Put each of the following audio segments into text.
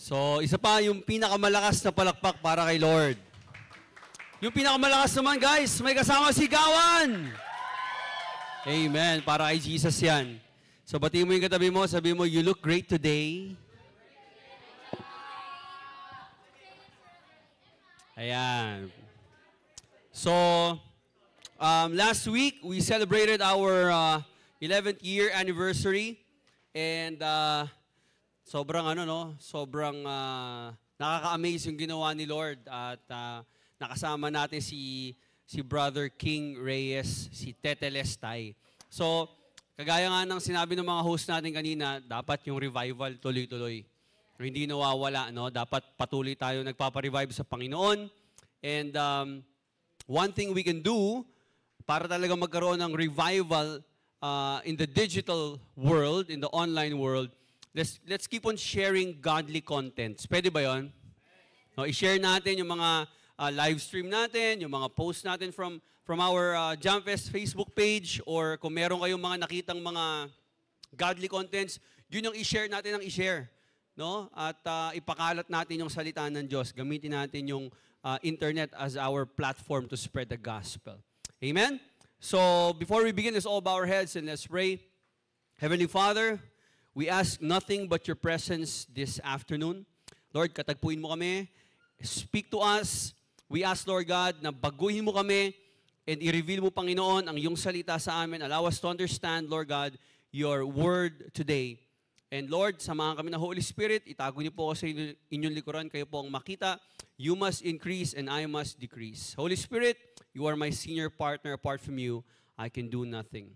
So, isa pa yung pinakamalakas na palakpak para kay Lord. Yung pinakamalakas naman, guys, may kasama sigawan! Amen. Para kay Jesus yan. So, batiin mo yung katabi mo, sabi mo, you look great today. Ayan. So, last week, we celebrated our 11th year anniversary. And sobrang nakaka-amaze yung ginawa ni Lord. At nakasama natin si Brother King Reyes, si Tete Lestay. So, kagaya nga ng sinabi ng mga host natin kanina, dapat yung revival tuloy-tuloy. Hindi nawawala, no? Dapat patuloy tayo nagpaparevive sa Panginoon. And one thing we can do para talaga magkaroon ng revival in the digital world, in the online world, let's keep on sharing godly contents. Pwede ba yun? No, i-share natin yung mga live stream natin, yung mga post natin from our Jamfest Facebook page, or kung meron kayong mga nakitang mga godly contents, yun yung i-share natin ng i-share. No? At ipakalat natin yung salita ng Diyos. Gamitin natin yung internet as our platform to spread the gospel. Amen? So, before we begin, let's all bow our heads and let's pray. Heavenly Father, we ask nothing but your presence this afternoon. Lord, katagpuin mo kami. Speak to us. We ask, Lord God, na baguhin mo kami and i-reveal mo, Panginoon, ang iyong salita sa amin. Allow us to understand, Lord God, your word today. And Lord, samahan kami ng Holy Spirit. Itago niyo po ako sa inyong likuran. Kayo po ang makita. You must increase and I must decrease. Holy Spirit, you are my senior partner. Apart from you, I can do nothing.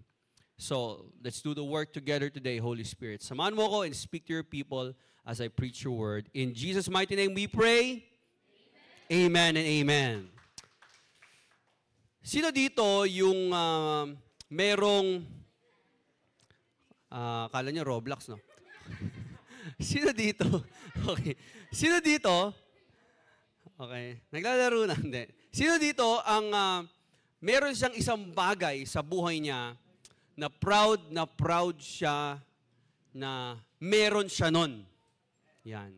So, let's do the work together today, Holy Spirit. Samahan mo ako and speak to your people as I preach your word. In Jesus' mighty name we pray. Amen and amen. Sino dito yung merong, kala niyo Roblox, no? Sino dito? Okay. Sino dito? Okay. Naglalaro na. Hindi. Sino dito ang meron siyang isang bagay sa buhay niya na proud siya na meron siya nun? Yan.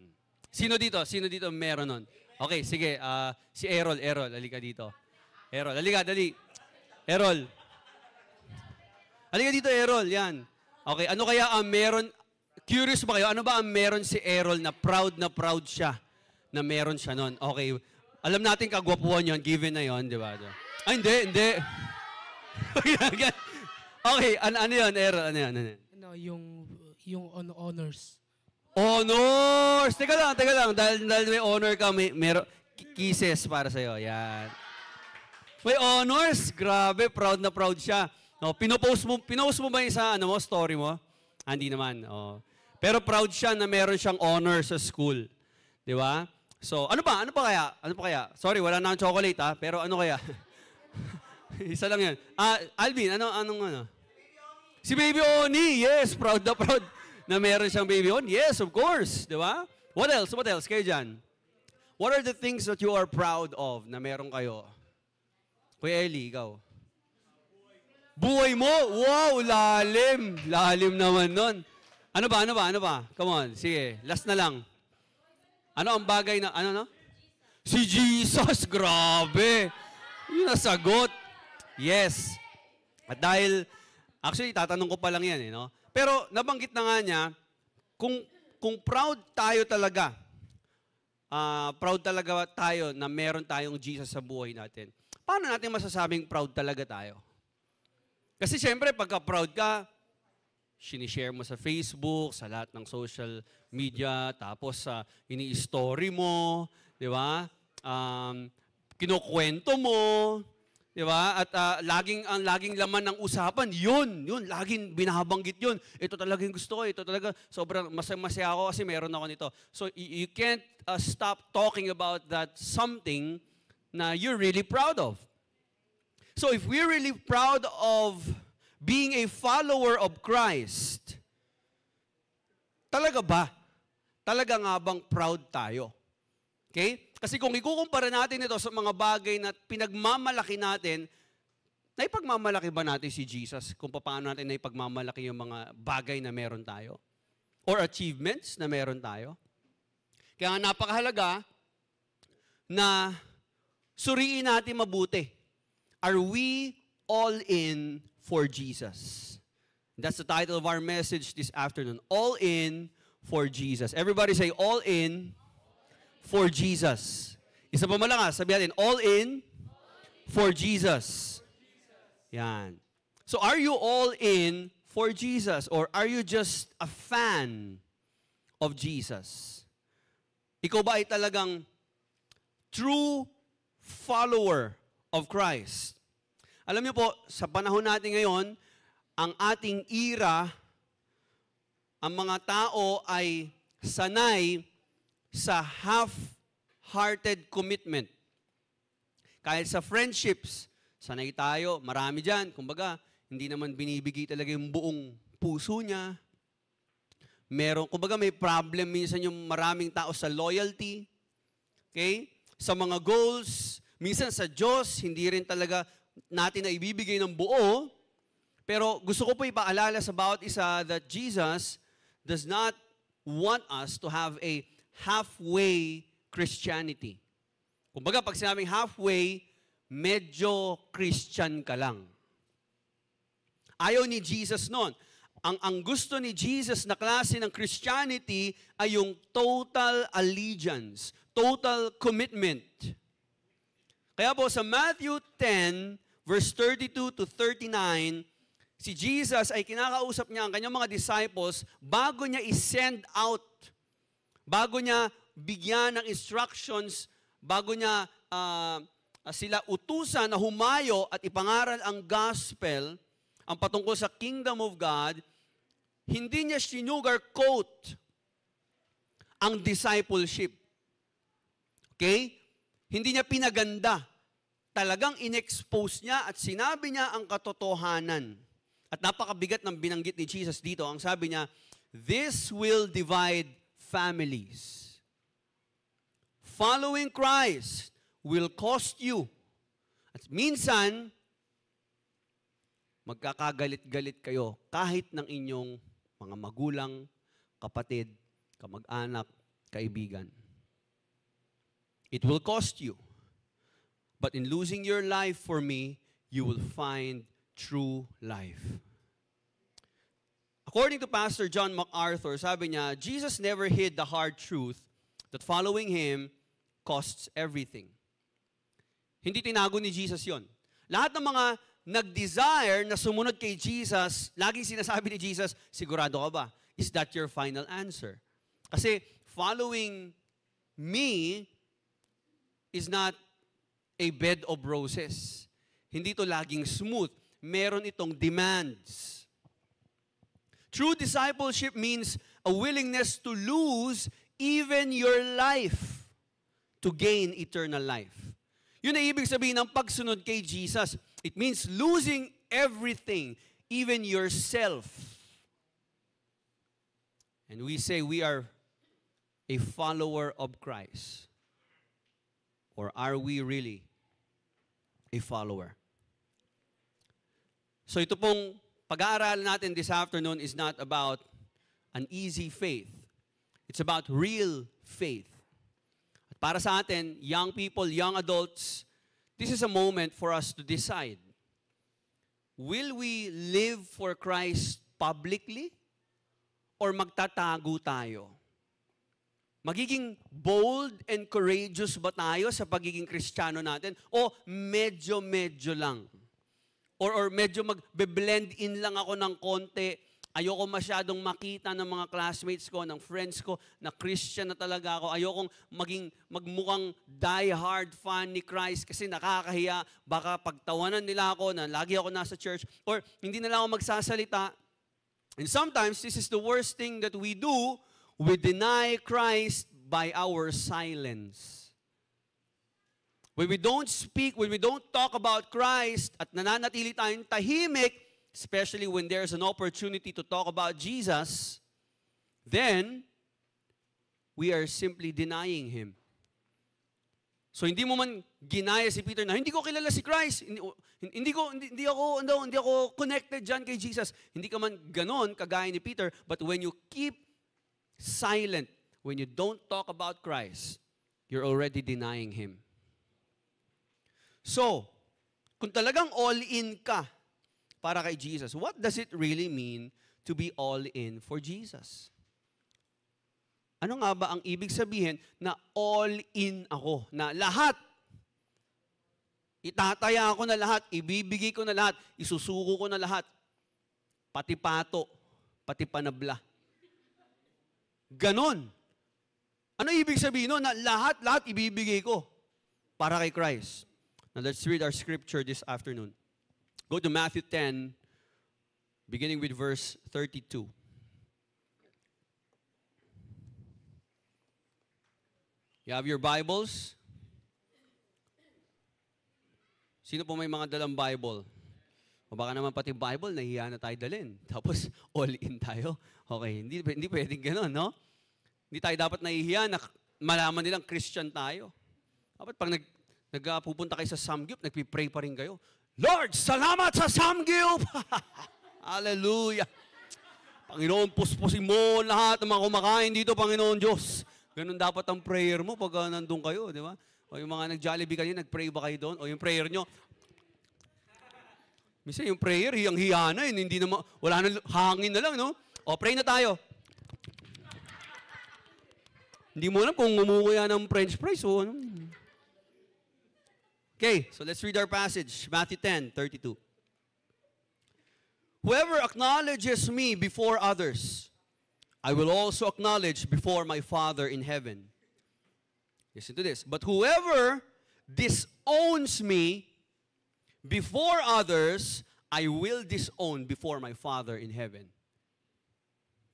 Sino dito? Sino dito meron nun? Okay, sige. Si Errol, halika dito. Errol, halika, dali. Errol. Halika dito, Errol. Yan. Okay, ano kaya ang meron? Curious ba kayo? Ano ba ang meron si Errol na proud siya na meron siya nun? Okay. Alam natin kagwapuan yun, given na yun, di ba? Ay, hindi. Okay, ano yun, Errol? Ano yun? Ano, yung honors. Honors! Teka lang. Dahil may honor ka, may kisses para sa'yo. Yan. May honors? Grabe, proud na proud siya. No, pinost mo ba yung sa story mo? Hindi naman. Oh. Pero proud siya na meron siyang honors sa school. Di ba? So, ano pa kaya? Sorry, wala na akong chocolate, ha? Pero ano kaya? Isa lang yan. Alvin, anong? Si Baby Oni, yes, proud na meron siyang baby on. Yes, of course. Di ba? What else? Kayo dyan? What are the things that you are proud of na meron kayo? Kuya Eli, ikaw. Buhay mo? Wow, lalim. Lalim naman nun. Ano ba? Come on, sige. Last na lang. Ano ang bagay na, Si Jesus, grabe. Yun ang sagot. Yes. At dahil, actually, tatanong ko pa lang yan, no? Pero nabanggit na nga niya, kung proud talaga tayo na meron tayong Jesus sa buhay natin, paano natin masasabing proud talaga tayo? Kasi siyempre, pagka proud ka, sinishare mo sa Facebook, sa lahat ng social media, tapos ini-story mo, di ba? Kinukwento mo, di ba? At ang laging laman ng usapan, yun, laging binabanggit yun. Ito talaga yung gusto ko, ito talaga, sobrang masaya ako kasi meron ako nito. So, you can't stop talking about that something na you're really proud of. So, if we're really proud of being a follower of Christ, talaga ba? Talaga nga bang proud tayo? Okay? Kasi kung ikukumpara natin ito sa mga bagay na pinagmamalaki natin, naipagmamalaki ba natin si Jesus kung paano natin naipagmamalaki yung mga bagay na meron tayo? Or achievements na meron tayo? Kaya nga napakahalaga na suriin natin mabuti. Are we all in for Jesus? That's the title of our message this afternoon. All in for Jesus. Everybody say, all in for Jesus. Isa pa malakas, sabihin natin, all in for Jesus. Yan. So are you all in for Jesus? Or are you just a fan of Jesus? Ikaw ba ay talagang true follower of Christ? Alam niyo po, sa panahon natin ngayon, ang ating era, ang mga tao ay sanay sa half-hearted commitment. Kahit sa friendships, sanay tayo, marami dyan. Kumbaga, hindi naman binibigay talaga yung buong puso niya. Kumbaga may problem minsan yung maraming tao sa loyalty. Okay? Sa mga goals, minsan sa Diyos, hindi rin talaga natin na ibibigay ng buo. Pero gusto ko po ipaalala sa bawat isa that Jesus does not want us to have a halfway Christianity. Kumbaga, pag sinabing halfway, medyo Christian ka lang. Ayaw ni Jesus nun. Ang gusto ni Jesus na klase ng Christianity ay yung total allegiance, total commitment. Kaya po sa Matthew 10, verse 32 to 39, si Jesus ay kinakausap niya ang kanyang mga disciples bago niya i-send out, bago niya bigyan ng instructions, bago niya sila utusan na humayo at ipangaral ang gospel, ang patungkol sa kingdom of God. Hindi niya sinugarcoat ang discipleship. Okay? Hindi niya pinaganda. Talagang inexpose niya at sinabi niya ang katotohanan. At napakabigat ng binanggit ni Jesus dito. Ang sabi niya, this will divide families. Following Christ will cost you. At minsan, magkakagalit-galit kayo kahit ng inyong mga magulang, kapatid, kamag-anak, kaibigan. It will cost you. But in losing your life for me, you will find true life. According to Pastor John MacArthur, sabi niya, Jesus never hid the hard truth that following Him costs everything. Hindi tinago ni Jesus yon. Lahat ng mga nag-desire na sumunod kay Jesus, laging sinasabi ni Jesus, sigurado ka ba? Is that your final answer? Kasi following me is not a bed of roses. Hindi to laging smooth. Meron itong demands. True discipleship means a willingness to lose even your life to gain eternal life. Yun ang ibig sabihin ng pagsunod kay Jesus. It means losing everything, even yourself. And we say we are a follower of Christ. Or are we really a follower? So ito pong pag-aaral natin this afternoon is not about an easy faith. It's about real faith. At para sa atin, young people, young adults, this is a moment for us to decide. Will we live for Christ publicly or magtatago tayo? Magiging bold and courageous ba tayo sa pagiging Kristiyano natin? O medyo-medyo lang? Or medyo mag-blend in lang ako ng konti. Ayoko masyadong makita ng mga classmates ko, ng friends ko, na Christian na talaga ako. Ayokong magmukhang die-hard fan ni Christ kasi nakakahiya. Baka pagtawanan nila ako na lagi ako nasa church. Or hindi nila ako magsasalita. And sometimes, this is the worst thing that we do. We deny Christ by our silence. When we don't speak, when we don't talk about Christ at nananatili tayong tahimik, especially when there's an opportunity to talk about Jesus, then we are simply denying Him. So hindi mo man ginaya si Peter na, hindi ko kilala si Christ, hindi ako connected dyan kay Jesus. Hindi ka man ganon kagaya ni Peter, but when you keep silent, when you don't talk about Christ, you're already denying Him. So, kung talagang all-in ka para kay Jesus, what does it really mean to be all-in for Jesus? Ano nga ba ang ibig sabihin na all-in ako? Na lahat, itataya ko na lahat, ibibigay ko na lahat, isusuko ko na lahat, pati pato, pati panabla. Ganon. Ano ibig sabihin nun? Na lahat ibibigay ko para kay Christ. Now let's read our scripture this afternoon. Go to Matthew 10, beginning with verse 32. You have your Bibles? Sino po may mga dalang Bible? O baka naman pati Bible, nahihiya na tayo dalhin. Tapos all in tayo. Okay, hindi pwedeng gano'n, no? Hindi tayo dapat nahihiya na malaman nilang Christian tayo. Dapat pag pupunta kayo sa Samgyup, nagpipray pa rin kayo. Lord, salamat sa Samgyup! Hallelujah! Panginoon, puspusin mo lahat ng mga kumakain dito, Panginoon Diyos. Ganun dapat ang prayer mo pag nandun kayo, di ba? O yung mga nag-Jollibee kayo, nag-pray ba kayo doon? O yung prayer nyo, minsan yung prayer, hiyang-hiya na, hindi na, wala na, hangin na lang, no? O, pray na tayo. Hindi mo alam kung umukuya ng French fries o ano. Okay, so let's read our passage. Matthew 10:32. Whoever acknowledges me before others, I will also acknowledge before my Father in heaven. Listen to this. But whoever disowns me before others, I will disown before my Father in heaven.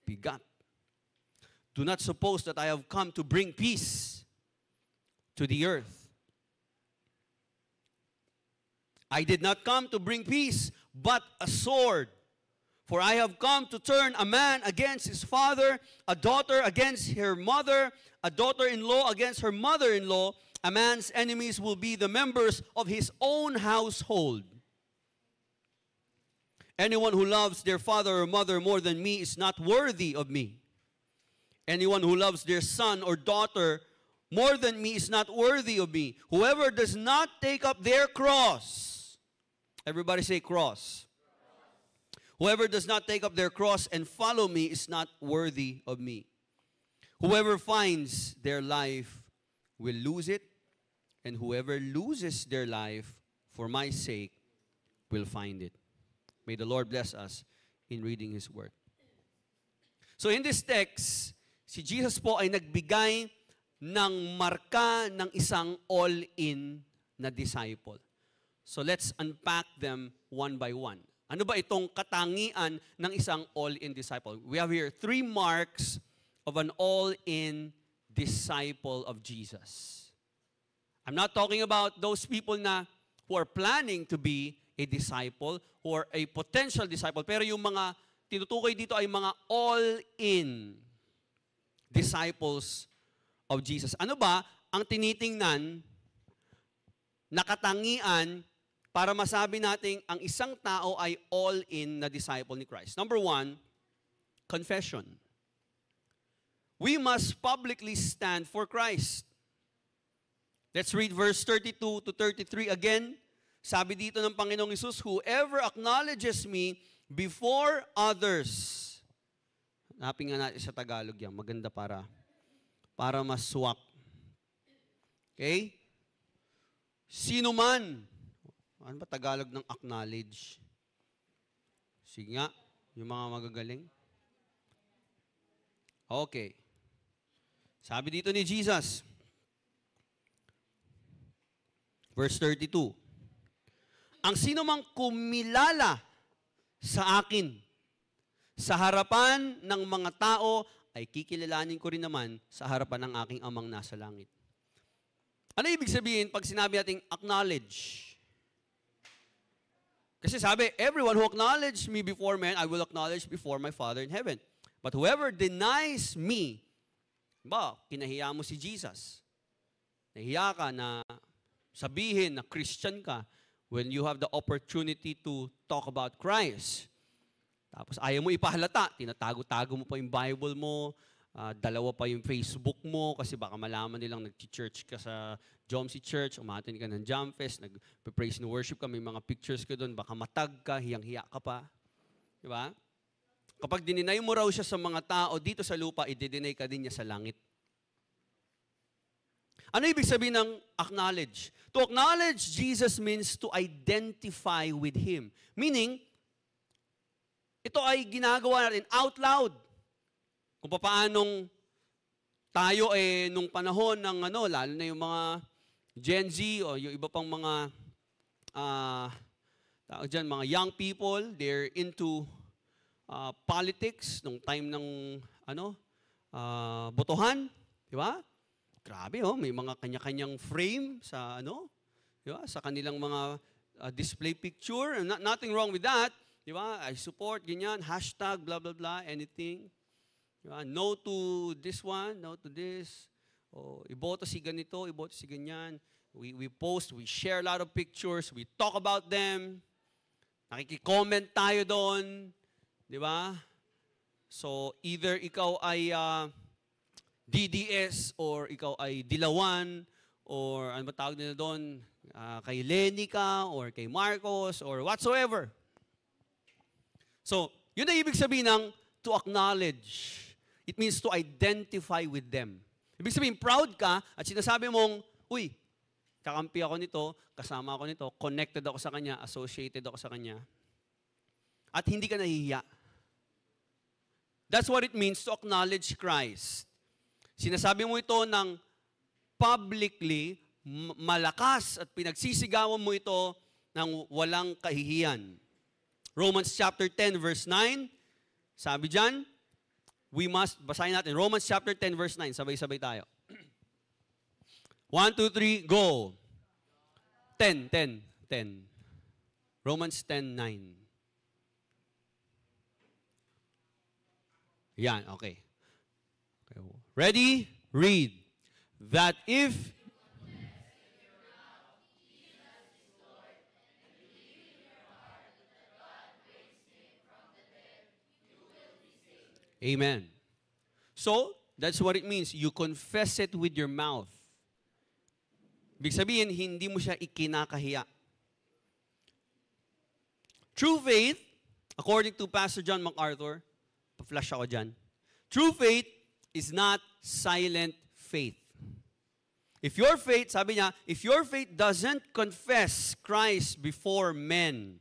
Bigat. Do not suppose that I have come to bring peace to the earth. I did not come to bring peace, but a sword. For I have come to turn a man against his father, a daughter against her mother, a daughter-in-law against her mother-in-law. A man's enemies will be the members of his own household. Anyone who loves their father or mother more than me is not worthy of me. Anyone who loves their son or daughter more than me is not worthy of me. Whoever does not take up their cross, everybody say cross. Whoever does not take up their cross and follow me is not worthy of me. Whoever finds their life will lose it, and whoever loses their life for my sake will find it. May the Lord bless us in reading His Word. So in this text, si Jesus po ay nagbigay ng marka ng isang all-in na disciple. So let's unpack them one by one. Ano ba itong katangian ng isang all-in disciple? We have here 3 marks of an all-in disciple of Jesus. I'm not talking about those people who are planning to be a disciple or a potential disciple. Pero yung mga tinutukoy dito ay mga all-in disciples of Jesus. Ano ba ang tinitingnan na katangian para masabi nating ang isang tao ay all-in na disciple ni Christ? Number 1, confession. We must publicly stand for Christ. Let's read verse 32 to 33 again. Sabi dito ng Panginoong Hesus, whoever acknowledges me before others. Hanapin nga natin sa Tagalog yan. Maganda para mas swak. Okay? Sino man. Ano ba Tagalog ng acknowledge? Sige nga, yung mga magagaling. Okay. Sabi dito ni Jesus, verse 32, ang sino mang kumilala sa akin, sa harapan ng mga tao, ay kikilalanin ko rin naman sa harapan ng aking amang nasa langit. Ano ibig sabihin pag sinabi nating acknowledge? Kasi sabi, everyone who acknowledges me before men, I will acknowledge before my Father in heaven. But whoever denies me, kinahiya mo si Jesus. Nahiya ka na sabihin na Christian ka when you have the opportunity to talk about Christ. Tapos ayaw mo ipahalata, tinatago-tago mo pa yung Bible mo, dalawa pa yung Facebook mo kasi baka malaman nilang nag-church ka sa Jomsi Church, umatin ka ng Jam Fest, nag-praise and worship ka, may mga pictures ka doon, baka matag ka, hiyang-hiya ka pa. Di ba? Kapag dininay mo raw siya sa mga tao dito sa lupa, i-deny ka din niya sa langit. Ano ibig sabihin ng acknowledge? To acknowledge Jesus means to identify with Him. Meaning, ito ay ginagawa natin out loud. Kung paanong tayo nung panahon ng lalo na yung mga Gen Z o yung iba pang mga tawag dyan, mga young people, they're into politics nung time ng botohan, di ba? Grabe may mga kanya-kanyang frame sa di ba? Sa kanilang mga display picture. Nothing wrong with that, di ba? I support ganyan, hashtag blah blah blah, anything. Diba? No to this one, no to this. Iboto si ganito, iboto si ganyan. We post, we share a lot of pictures, we talk about them. Nakiki-comment tayo doon. Di ba? So, either ikaw ay DDS or ikaw ay Dilawan or ano ba tawag nila doon? Kay Lenny ka or kay Marcos or whatsoever. So, yun ang ibig sabihin ng to acknowledge. It means to identify with them. Ibig sabihin, proud ka at sinasabi mong, uy, kakampi ako nito, kasama ako nito, connected ako sa kanya, associated ako sa kanya. At hindi ka nahihiya. That's what it means to acknowledge Christ. Sinasabi mo ito ng publicly, malakas at pinagsisigawan mo ito ng walang kahihiyan. Romans chapter 10 verse 9, sabi dyan, basahin natin, Romans chapter 10 verse 9, sabay-sabay tayo. 1, 2, 3, go. 10. Romans 10:9. Yan, okay. Ready? Read. That if Amen. So, that's what it means. You confess it with your mouth. Ibig sabihin, hindi mo siya ikinakahiya. True faith, according to Pastor John MacArthur, pa-flash ako dyan, true faith is not silent faith. If your faith, sabi niya, if your faith doesn't confess Christ before men,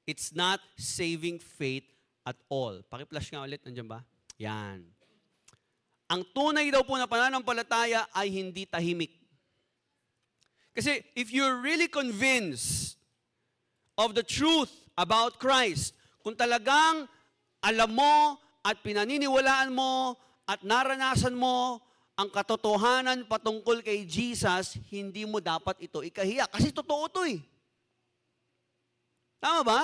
it's not saving faith at all. Paki-flash nga ulit, nandiyan ba? Yan. Ang tunay daw po na pananampalataya ay hindi tahimik. Kasi if you're really convinced of the truth about Christ, kung talagang alam mo at pinaniniwalaan mo at naranasan mo ang katotohanan patungkol kay Jesus, hindi mo dapat ito ikahiya. Kasi totoo ito eh. Tama ba?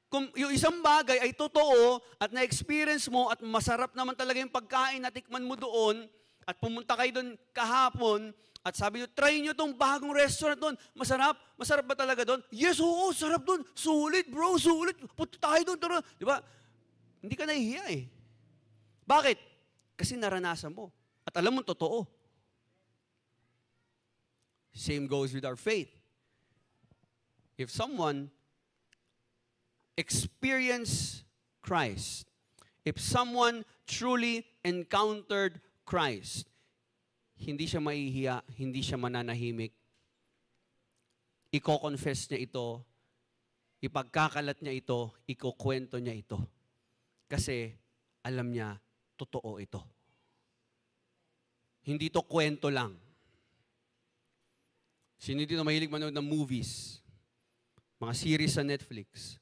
Kung yung isang bagay ay totoo at na-experience mo at masarap naman talaga yung pagkain na tikman mo doon at pumunta kayo doon kahapon at sabi nyo, try nyo itong bagong restaurant doon. Masarap? Masarap ba talaga doon? Yes, oo, sarap doon. Sulit, bro, sulit. Punta tayo doon. Tara. Di ba? Hindi ka nahihiya eh. Bakit? Kasi naranasan mo. At alam mo, totoo. Same goes with our faith. If someone experience Christ, if someone truly encountered Christ, hindi siya mahihiya, hindi siya mananahimik. Iko-confess niya ito, ipagkakalat niya ito, ikukwento niya ito. Kasi alam niya, totoo ito. Hindi to kwento lang. Sino dito mahilig manood ng movies? Mga series sa Netflix.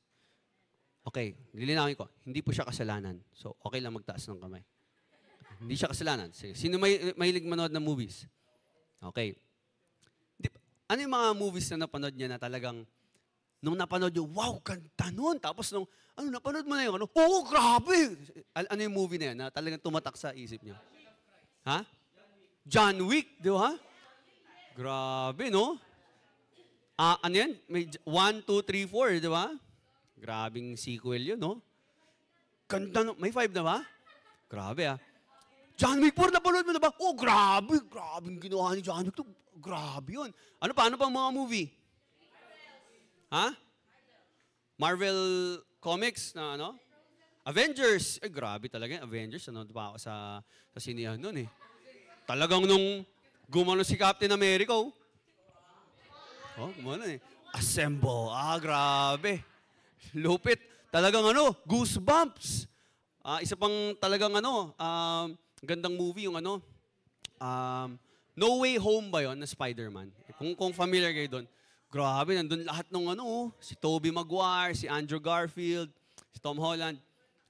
Okay, lilinawin ko. Hindi po siya kasalanan. So, okay lang magtaas ng kamay. Hindi siya kasalanan. Sige. Sino mahilig manood ng movies? Okay. Ano yung mga movies na napanood niya na talagang, nung napanood niyo, wow, ganda nun. Tapos nung, napanood mo na yung oo, grabe. Ano yung movie na yan na talagang tumatak sa isip niya? Ha? John Wick, di ba? Grabe, no? Ano yan? May 1, 2, 3, 4, di ba? Grabing sequel yun, no? Ganda, no? May 5 na ba? Grabe ah. John Wick 4, napanood mo na ba? Oh, grabe. Grabe yung ginawa ni John Wick. Grabe yun. Ano pa? Ano pa mga movie? Ha? Marvel Comics na ano? Avengers. Eh, grabe talaga yung Avengers. Ano pa ako sa sinihan nun eh. Talagang nung gumano si Captain America, oh. Oh, gumano eh. Assemble. Ah, grabe. Lupit. Talagang ano, goosebumps. Isa pang talagang ano, gandang movie yung ano, No Way Home ba yun na Spider-Man? Kung familiar kayo doon, grabe, nandun lahat ng ano, si Tobey Maguire, si Andrew Garfield, si Tom Holland.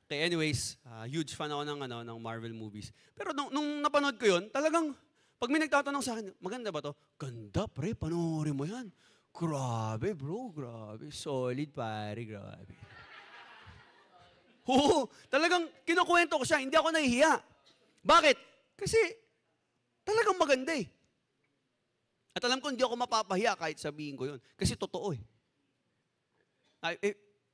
Okay, anyways, huge fan ako ng Marvel movies. Pero nung napanood ko yun, talagang, pag may nagtatanong sa akin, maganda ba to? Ganda, pre, panoorin mo yan. Grabe, bro, grabe. Solid, pare, grabe. Oo, talagang kinukwento ko siya, hindi ako nahihiya. Bakit? Kasi talagang maganda eh. At alam ko hindi ako mapapahiya kahit sabihin ko yun. Kasi totoo eh.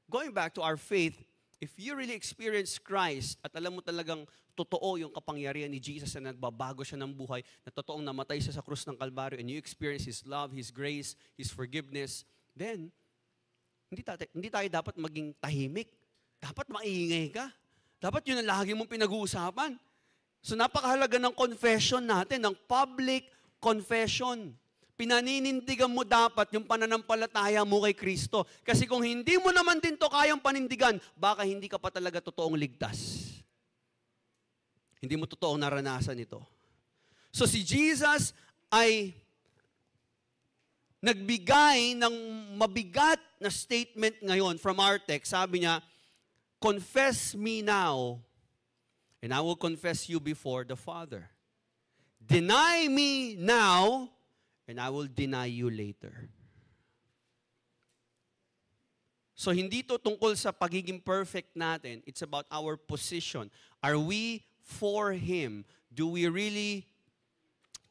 Going back to our faith, if you really experience Christ at alam mo talagang totoo yung kapangyarihan ni Jesus na nagbabago siya ng buhay, na totoong namatay siya sa krus ng Kalbaryo, and you experience His love, His grace, His forgiveness, then hindi tayo dapat maging tahimik. Dapat maingay ka. Dapat yun ang lagi mong pinag-uusapan. So napakahalaga ng confession natin, ng public confession. Pinaninindigan mo dapat yung pananampalataya mo kay Kristo. Kasi kung hindi mo naman din to kayang panindigan, baka hindi ka pa talaga totoong ligtas. Hindi mo totoong naranasan ito. So si Jesus ay nagbigay ng mabigat na statement ngayon from our text. Sabi niya, confess me now, and I will confess you before the Father. Deny me now, and I will deny you later. So hindi to tungkol sa pagiging perfect natin. It's about our position. Are we for Him? Do we really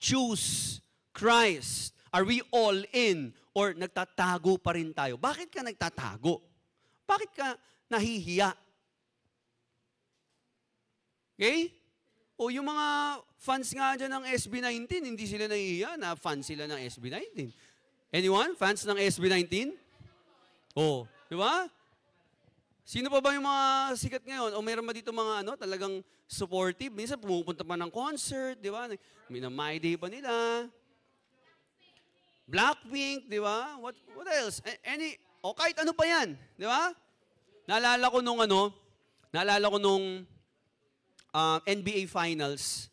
choose Christ? Are we all in? Or nagtatago pa rin tayo? Bakit ka nagtatago? Bakit ka nahihiya? Okay? O yung mga fans nga dyan ng SB19, hindi sila nahihiya na fans sila ng SB19. Anyone? Fans ng SB19? Oh, di ba? Sino pa ba yung mga sikat ngayon? O mayroon ba dito mga ano, talagang supportive? Minsan pumupunta pa ng concert, di ba? My Day pa nila. Blackpink, di ba? What else? O kahit ano pa yan, di ba? Naalala ko nung NBA Finals,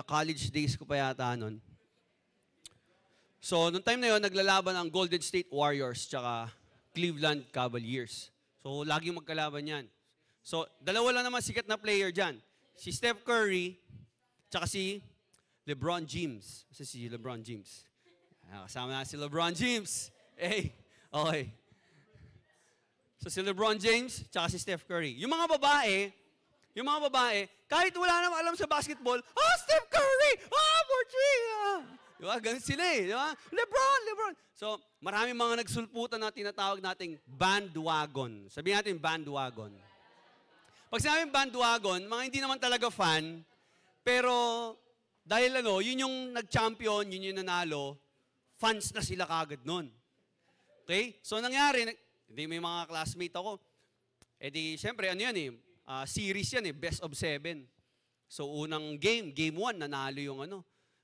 college days ko pa yata nun. So, nung time na yun, naglalaban ang Golden State Warriors tsaka Cleveland Cavaliers. So, laging magkalaban yan. So, dalawa lang naman sikat na player dyan. Si Steph Curry tsaka si LeBron James. Kasi si LeBron James. Kasama na si LeBron James. Hey, okay. So si LeBron James, tsaka si Steph Curry. Yung mga babae, kahit wala naman alam sa basketball, Steph Curry! For three! Diba? Ganun sila eh. Diba? LeBron! So, maraming mga nagsulputan na tinatawag nating bandwagon. Sabihin natin bandwagon. Pag sinabing bandwagon, mga hindi naman talaga fan, pero dahil yun yung nag-champion, yun yung nanalo, fans na sila kagad nun. Okay? So, nangyari, hindi may mga classmate ako. Siyempre, series yan best of 7. So, unang game 1, nanalo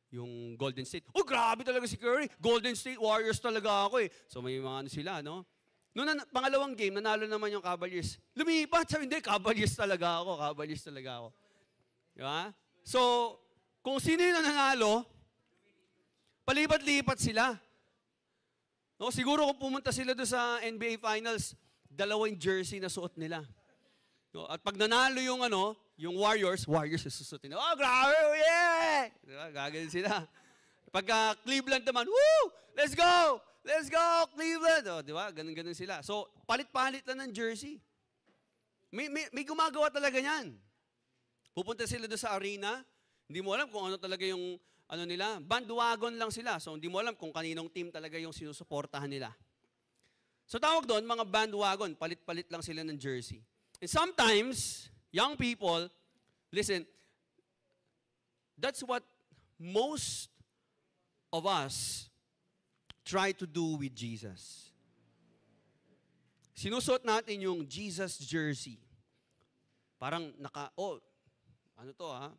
yung Golden State. Oh, grabe talaga si Curry. Golden State Warriors talaga ako So, may mga sila, no? Noong pangalawang game, nanalo naman yung Cavaliers. Lumipat, sabi, hindi, Cavaliers talaga ako. Diba? So, kung sino yung nanalo, palipat-lipat sila. No, siguro kung pumunta sila doon sa NBA Finals, 2 jersey na suot nila. No, at pag nanalo yung Warriors susuotin. Oh, grabe, yeah! Diba? Gagawin sila. Pagka Cleveland naman, woo! Let's go, Cleveland! Oh, diba? Ganun sila. So, palit-palit lang ng jersey. May gumagawa talaga niyan. Pupunta sila doon sa arena, hindi mo alam kung ano talaga yung nila, bandwagon lang sila. So, hindi mo alam kung kaninong team talaga yung sinusuportahan nila. So, tawag doon, mga bandwagon, palit-palit lang sila ng jersey. And sometimes, young people, listen, that's what most of us try to do with Jesus. Sinusot natin yung Jesus jersey. Parang ano to ha?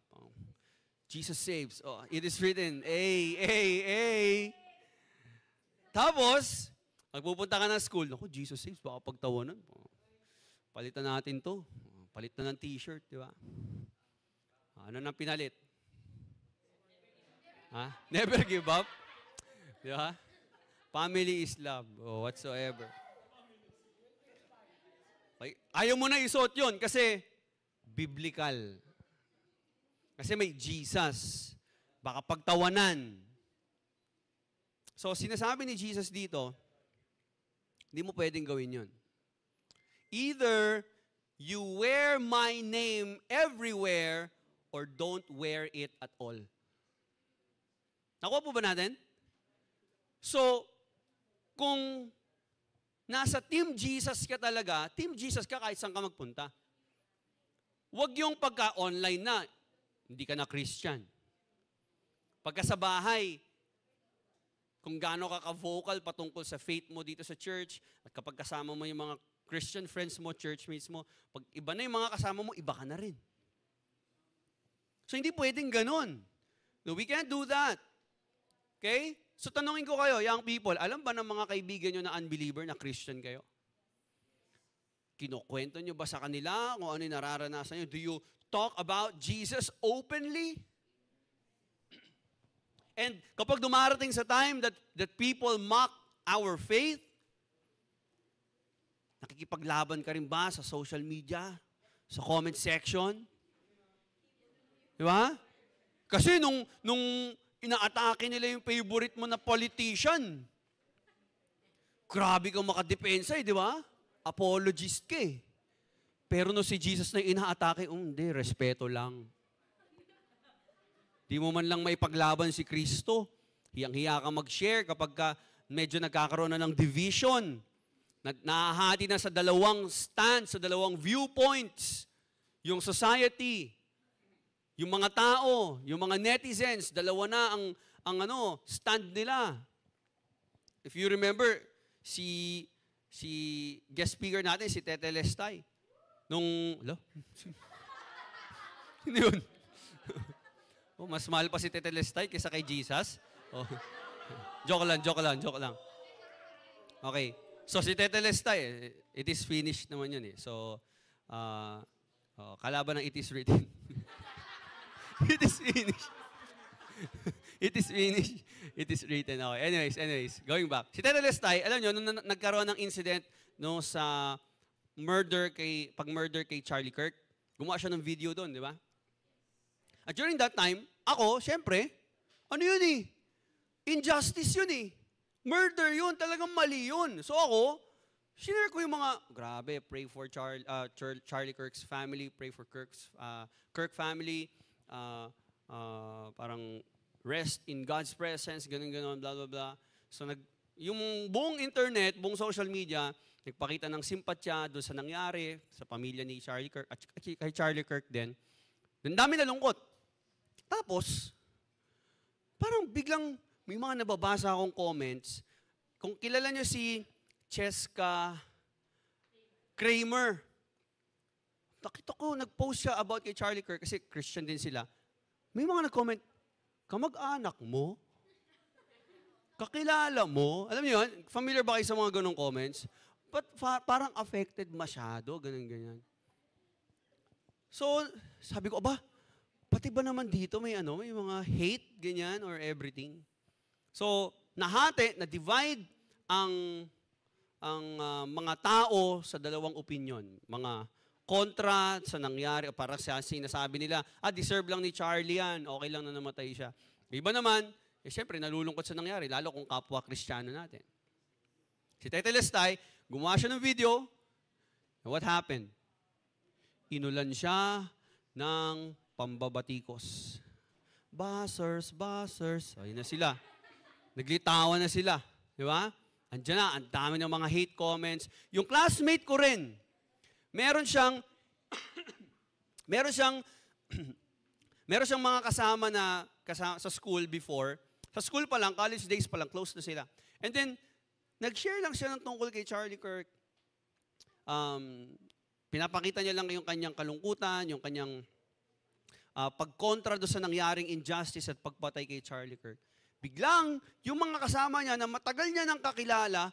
Jesus saves. Oh, it is written, A. Tapos, magpupunta ka ng school, naku, Jesus saves, baka pagtawanan. Palitan natin to. Palit na ng t-shirt, di ba? Ano nang pinalit? Ha? Never give up. Di ba? Family is love. O whatsoever. Ayaw mo na isuot yun kasi biblical. Kasi may Jesus. Baka pagtawanan. So, sinasabi ni Jesus dito, hindi mo pwedeng gawin yun. Either you wear my name everywhere or don't wear it at all. Nakuha po ba natin? So, kung nasa Team Jesus ka talaga, Team Jesus ka kahit saan ka magpunta. Huwag yung pagka-online na, hindi ka na Christian. Pagka sa bahay, kung gaano ka ka-vocal patungkol sa faith mo dito sa church, at kapag kasama mo yung mga Christian friends mo, churchmates mo, pag iba na yung mga kasama mo, iba ka na rin. So, hindi pwedeng ganun. No, we can't do that. Okay? So, tanungin ko kayo, young people, alam ba ng mga kaibigan nyo na unbeliever, na Christian kayo? Kinukwento nyo ba sa kanila kung ano yung nararanasan nyo? Do you talk about Jesus openly? And kapag dumarating sa time that people mock our faith, nakikipaglaban ka rin ba sa social media, sa comment section? Di ba? Kasi nung inaatake nila yung favorite mo na politician, grabe kang makadepensa di ba? Apologist ka eh. Pero no si Jesus na inaatake, hindi, respeto lang. Di mo man lang maipaglaban si Kristo. Hiyang-hiya ka mag-share kapag medyo nagkakaroon na ng division. Nahahati na sa dalawang stance, sa dalawang viewpoints. Yung society, yung mga tao, yung mga netizens, dalawa na ang stand nila. If you remember, si guest speaker natin, si Tete Lestay, hindi yun. Mas mahal pa si Tete Lestay kaysa kay Jesus. Oh. Joke lang. Okay. So, si Tete Lestay, it is finished naman yun eh. So, kalaban ng it is written. It is finished. It is finished. It is written. Okay. Anyways, going back. Si Tete Lestay, alam nyo, nung nagkaroon ng incident sa pag-murder kay Charlie Kirk, gumawa siya ng video doon, di ba? At during that time, ako, syempre, ano yun eh? Injustice yun eh. Murder yun, talagang mali yun. So ako, sinare ko yung mga, grabe, pray for Charlie Kirk's family, pray for Kirk family, parang rest in God's presence, ganun, blah, blah, blah. So yung buong internet, buong social media, nagpakita ng simpatya doon sa nangyari, sa pamilya ni Charlie Kirk, at kay Charlie Kirk din. Ang dami nalungkot. Tapos, parang biglang may mga nababasa akong comments. Kung kilala nyo si Cheska Kramer, nakita ko, nag-post siya about kay Charlie Kirk kasi Christian din sila. May mga nag-comment, kamag-anak mo? Kakilala mo? Alam niyo yun? Familiar ba kayo sa mga ganong comments? But parang affected masyado, ganyan. So, sabi ko, pati ba naman dito may mga hate, ganyan, or everything? So, na-divide ang mga tao sa dalawang opinion. Mga kontra sa nangyari, para sa sinasabi nila, deserve lang ni Charlie yan, okay lang na namatay siya. Iba naman, syempre, nalulungkot sa nangyari, lalo kung kapwa Kristiyano natin. Si Tete Lestay, gumawa siya ng video, and what happened? Inulan siya ng pambabatikos. Basers. Ayun na sila. Naglitawan na sila. Di ba? Andiyan na, ang dami ng mga hate comments. Yung classmate ko rin, meron siyang meron siyang meron siyang mga kasama sa school before. Sa school pa lang, college days pa lang, close na sila. And then, nag-share lang siya ng tungkol kay Charlie Kirk. Pinapakita niya lang yung kanyang kalungkutan, yung kanyang pagkontra doon sa nangyaring injustice at pagpatay kay Charlie Kirk. Biglang, yung mga kasama niya na matagal niya nang kakilala,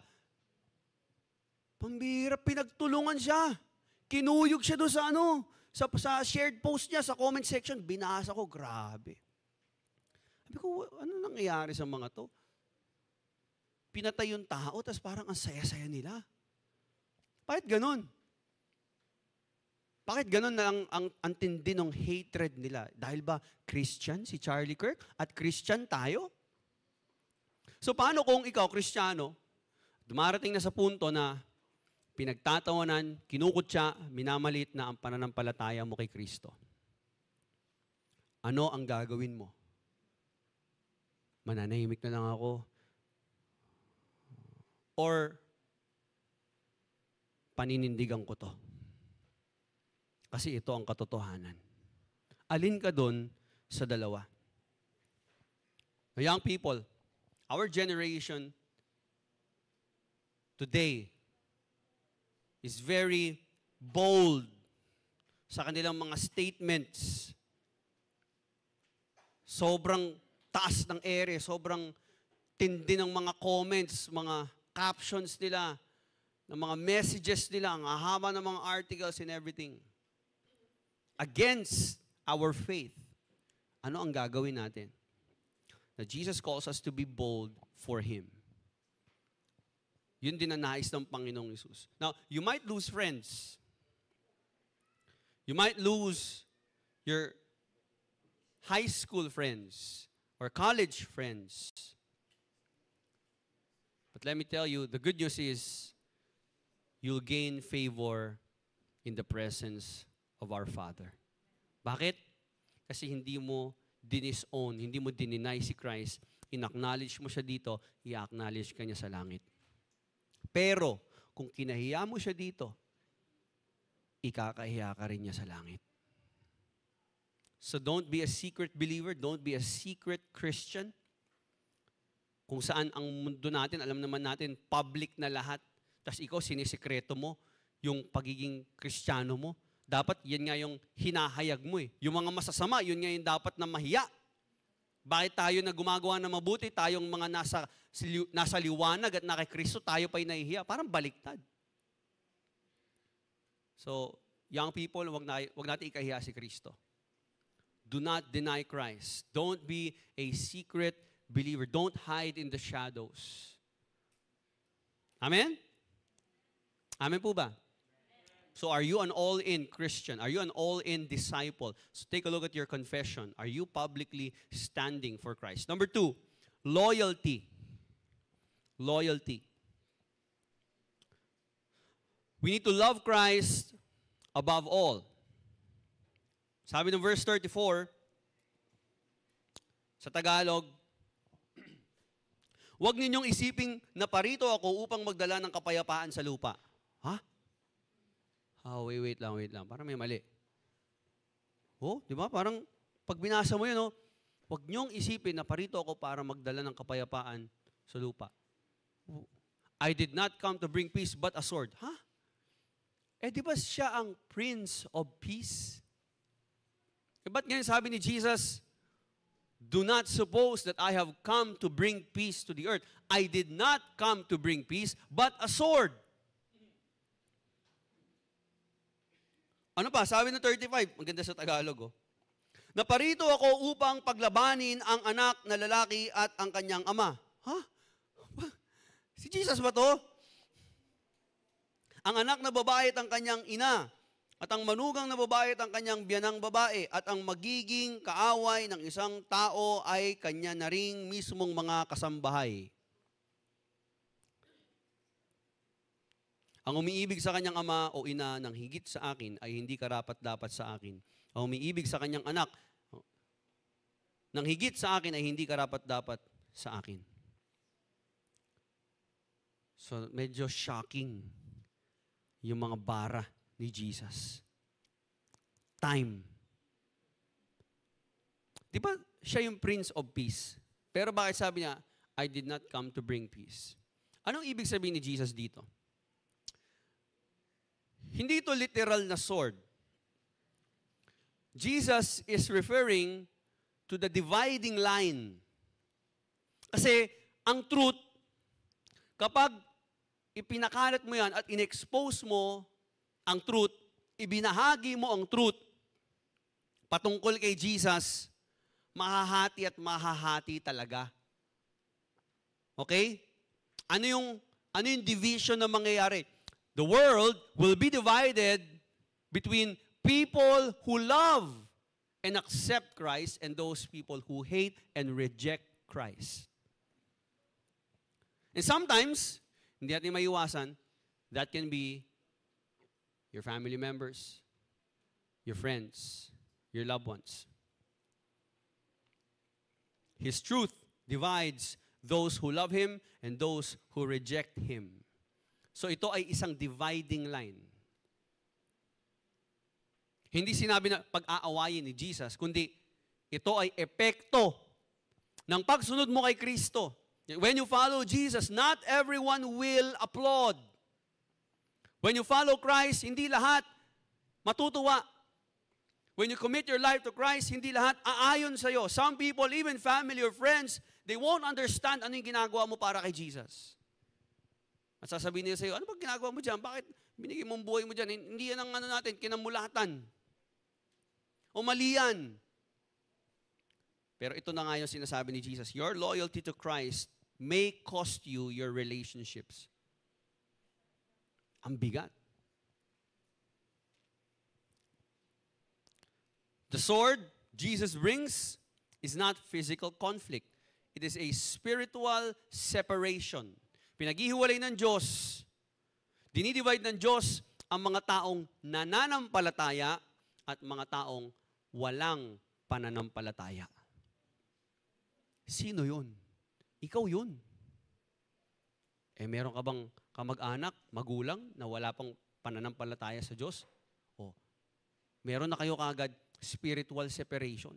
pambira, pinagtulungan siya. Kinuyog siya doon sa shared post niya, sa comment section. Binasa ko, grabe. Sabi ko, ano nangyayari sa mga to? Pinatay yung tao, tapos parang ang saya-saya nila. Bakit ganun? Bakit ganun na ang tindi ng hatred nila? Dahil ba Christian si Charlie Kirk at Christian tayo? So paano kung ikaw, Kristiyano, dumarating na sa punto na pinagtatawanan, kinukutya, minamalit na ang pananampalataya mo kay Kristo? Ano ang gagawin mo? Mananahimik na lang ako? Or paninindigan ko to? Kasi ito ang katotohanan. Alin ka doon sa dalawa? Young people, our generation today is very bold sa kanilang mga statements. Sobrang taas ng ere, sobrang tindi ng mga comments, mga captions nila, ng mga messages nila, ang haba ng mga articles and everything. Against our faith. Ano ang gagawin natin? Na Jesus calls us to be bold for Him. Yun din ang nais ng Panginoong Hesus. Now, you might lose friends. You might lose your high school friends or college friends. But let me tell you, the good news is you'll gain favor in the presence of our Father. Bakit? Kasi hindi mo dinisown, hindi mo dininay si Christ, in-acknowledge mo siya dito, i-acknowledge ka niya sa langit. Pero, kung kinahiya mo siya dito, ikakahiya ka rin niya sa langit. So don't be a secret believer, don't be a secret Christian. Kung saan ang mundo natin, alam naman natin, public na lahat. Tapos ikaw, sinisikreto mo yung pagiging Kristiyano mo. Dapat yan nga yung hinahayag mo eh. Yung mga masasama, yun nga yung dapat na mahiya. Bakit tayo na gumagawa ng mabuti, tayong mga nasa liwanag at na kay Kristo, tayo pa'y nahihiya? Parang baliktad. So, young people, wag natin ikahiya si Kristo. Do not deny Christ. Don't be a secret believer. Don't hide in the shadows. Amen? Amen po ba? So are you an all-in Christian? Are you an all-in disciple? So take a look at your confession. Are you publicly standing for Christ? Number 2, loyalty. Loyalty. We need to love Christ above all. Sabi ng verse 34, sa Tagalog, huwag ninyong isiping na parito ako upang magdala ng kapayapaan sa lupa. Ha? Wait lang. Parang may mali. Oh, di ba? Parang pag binasa mo yun, huwag niyong isipin na parito ako para magdala ng kapayapaan sa lupa. I did not come to bring peace but a sword. Ha? Di ba siya ang Prince of Peace? Ba't ngayon sabi ni Jesus, do not suppose that I have come to bring peace to the earth. I did not come to bring peace but a sword. Ano pa? Sabi ng 35, maganda sa Tagalog, Naparito ako upang paglabanin ang anak na lalaki at ang kanyang ama. Ha? Si Jesus ba to? Ang anak na babae at ang kanyang ina, at ang manugang na babae at ang kanyang biyanang babae, at ang magiging kaaway ng isang tao ay kanya na ring mismong mga kasambahay. Ang umiibig sa kanyang ama o ina ng higit sa akin ay hindi karapat-dapat sa akin. Ang umiibig sa kanyang anak ng higit sa akin ay hindi karapat-dapat sa akin. So, medyo shocking yung mga bara ni Jesus. time. Di ba siya yung Prince of Peace? Pero bakit sabi niya, I did not come to bring peace? Anong ibig sabihin ni Jesus dito? Hindi ito literal na sword. Jesus is referring to the dividing line. Kasi ang truth, kapag ipinakalat mo yan at in-expose mo ang truth, ibinahagi mo ang truth patungkol kay Jesus, mahahati at mahahati talaga. Okay? Ano yung division na mangyayari? The world will be divided between people who love and accept Christ and those people who hate and reject Christ. And sometimes, hindi natin maiwasan, that can be your family members, your friends, your loved ones. His truth divides those who love Him and those who reject Him. So ito ay isang dividing line. Hindi sinabi na pag-aawayin ni Jesus, kundi ito ay epekto ng pagsunod mo kay Kristo. When you follow Jesus, not everyone will applaud. When you follow Christ, hindi lahat matutuwa. When you commit your life to Christ, hindi lahat aayon sa'yo. Some people, even family or friends, they won't understand ano yung ginagawa mo para kay Jesus. At sasabihin nila sa'yo, ano ba ginagawa mo dyan? Bakit binigay mong buhay mo dyan? Hindi yan ang ano natin, kinamulatan. O mali yan. Pero ito na nga yung sinasabi ni Jesus, your loyalty to Christ may cost you your relationships. Ang bigat. The sword Jesus brings is not physical conflict. It is a spiritual separation. Pinaghihiwalay ng Diyos, dinidivide ng Diyos ang mga taong nananampalataya at mga taong walang pananampalataya. Sino yun? Ikaw yun. Meron ka bang kamag-anak, magulang, na wala pang pananampalataya sa Diyos? O, meron na kayo kaagad spiritual separation.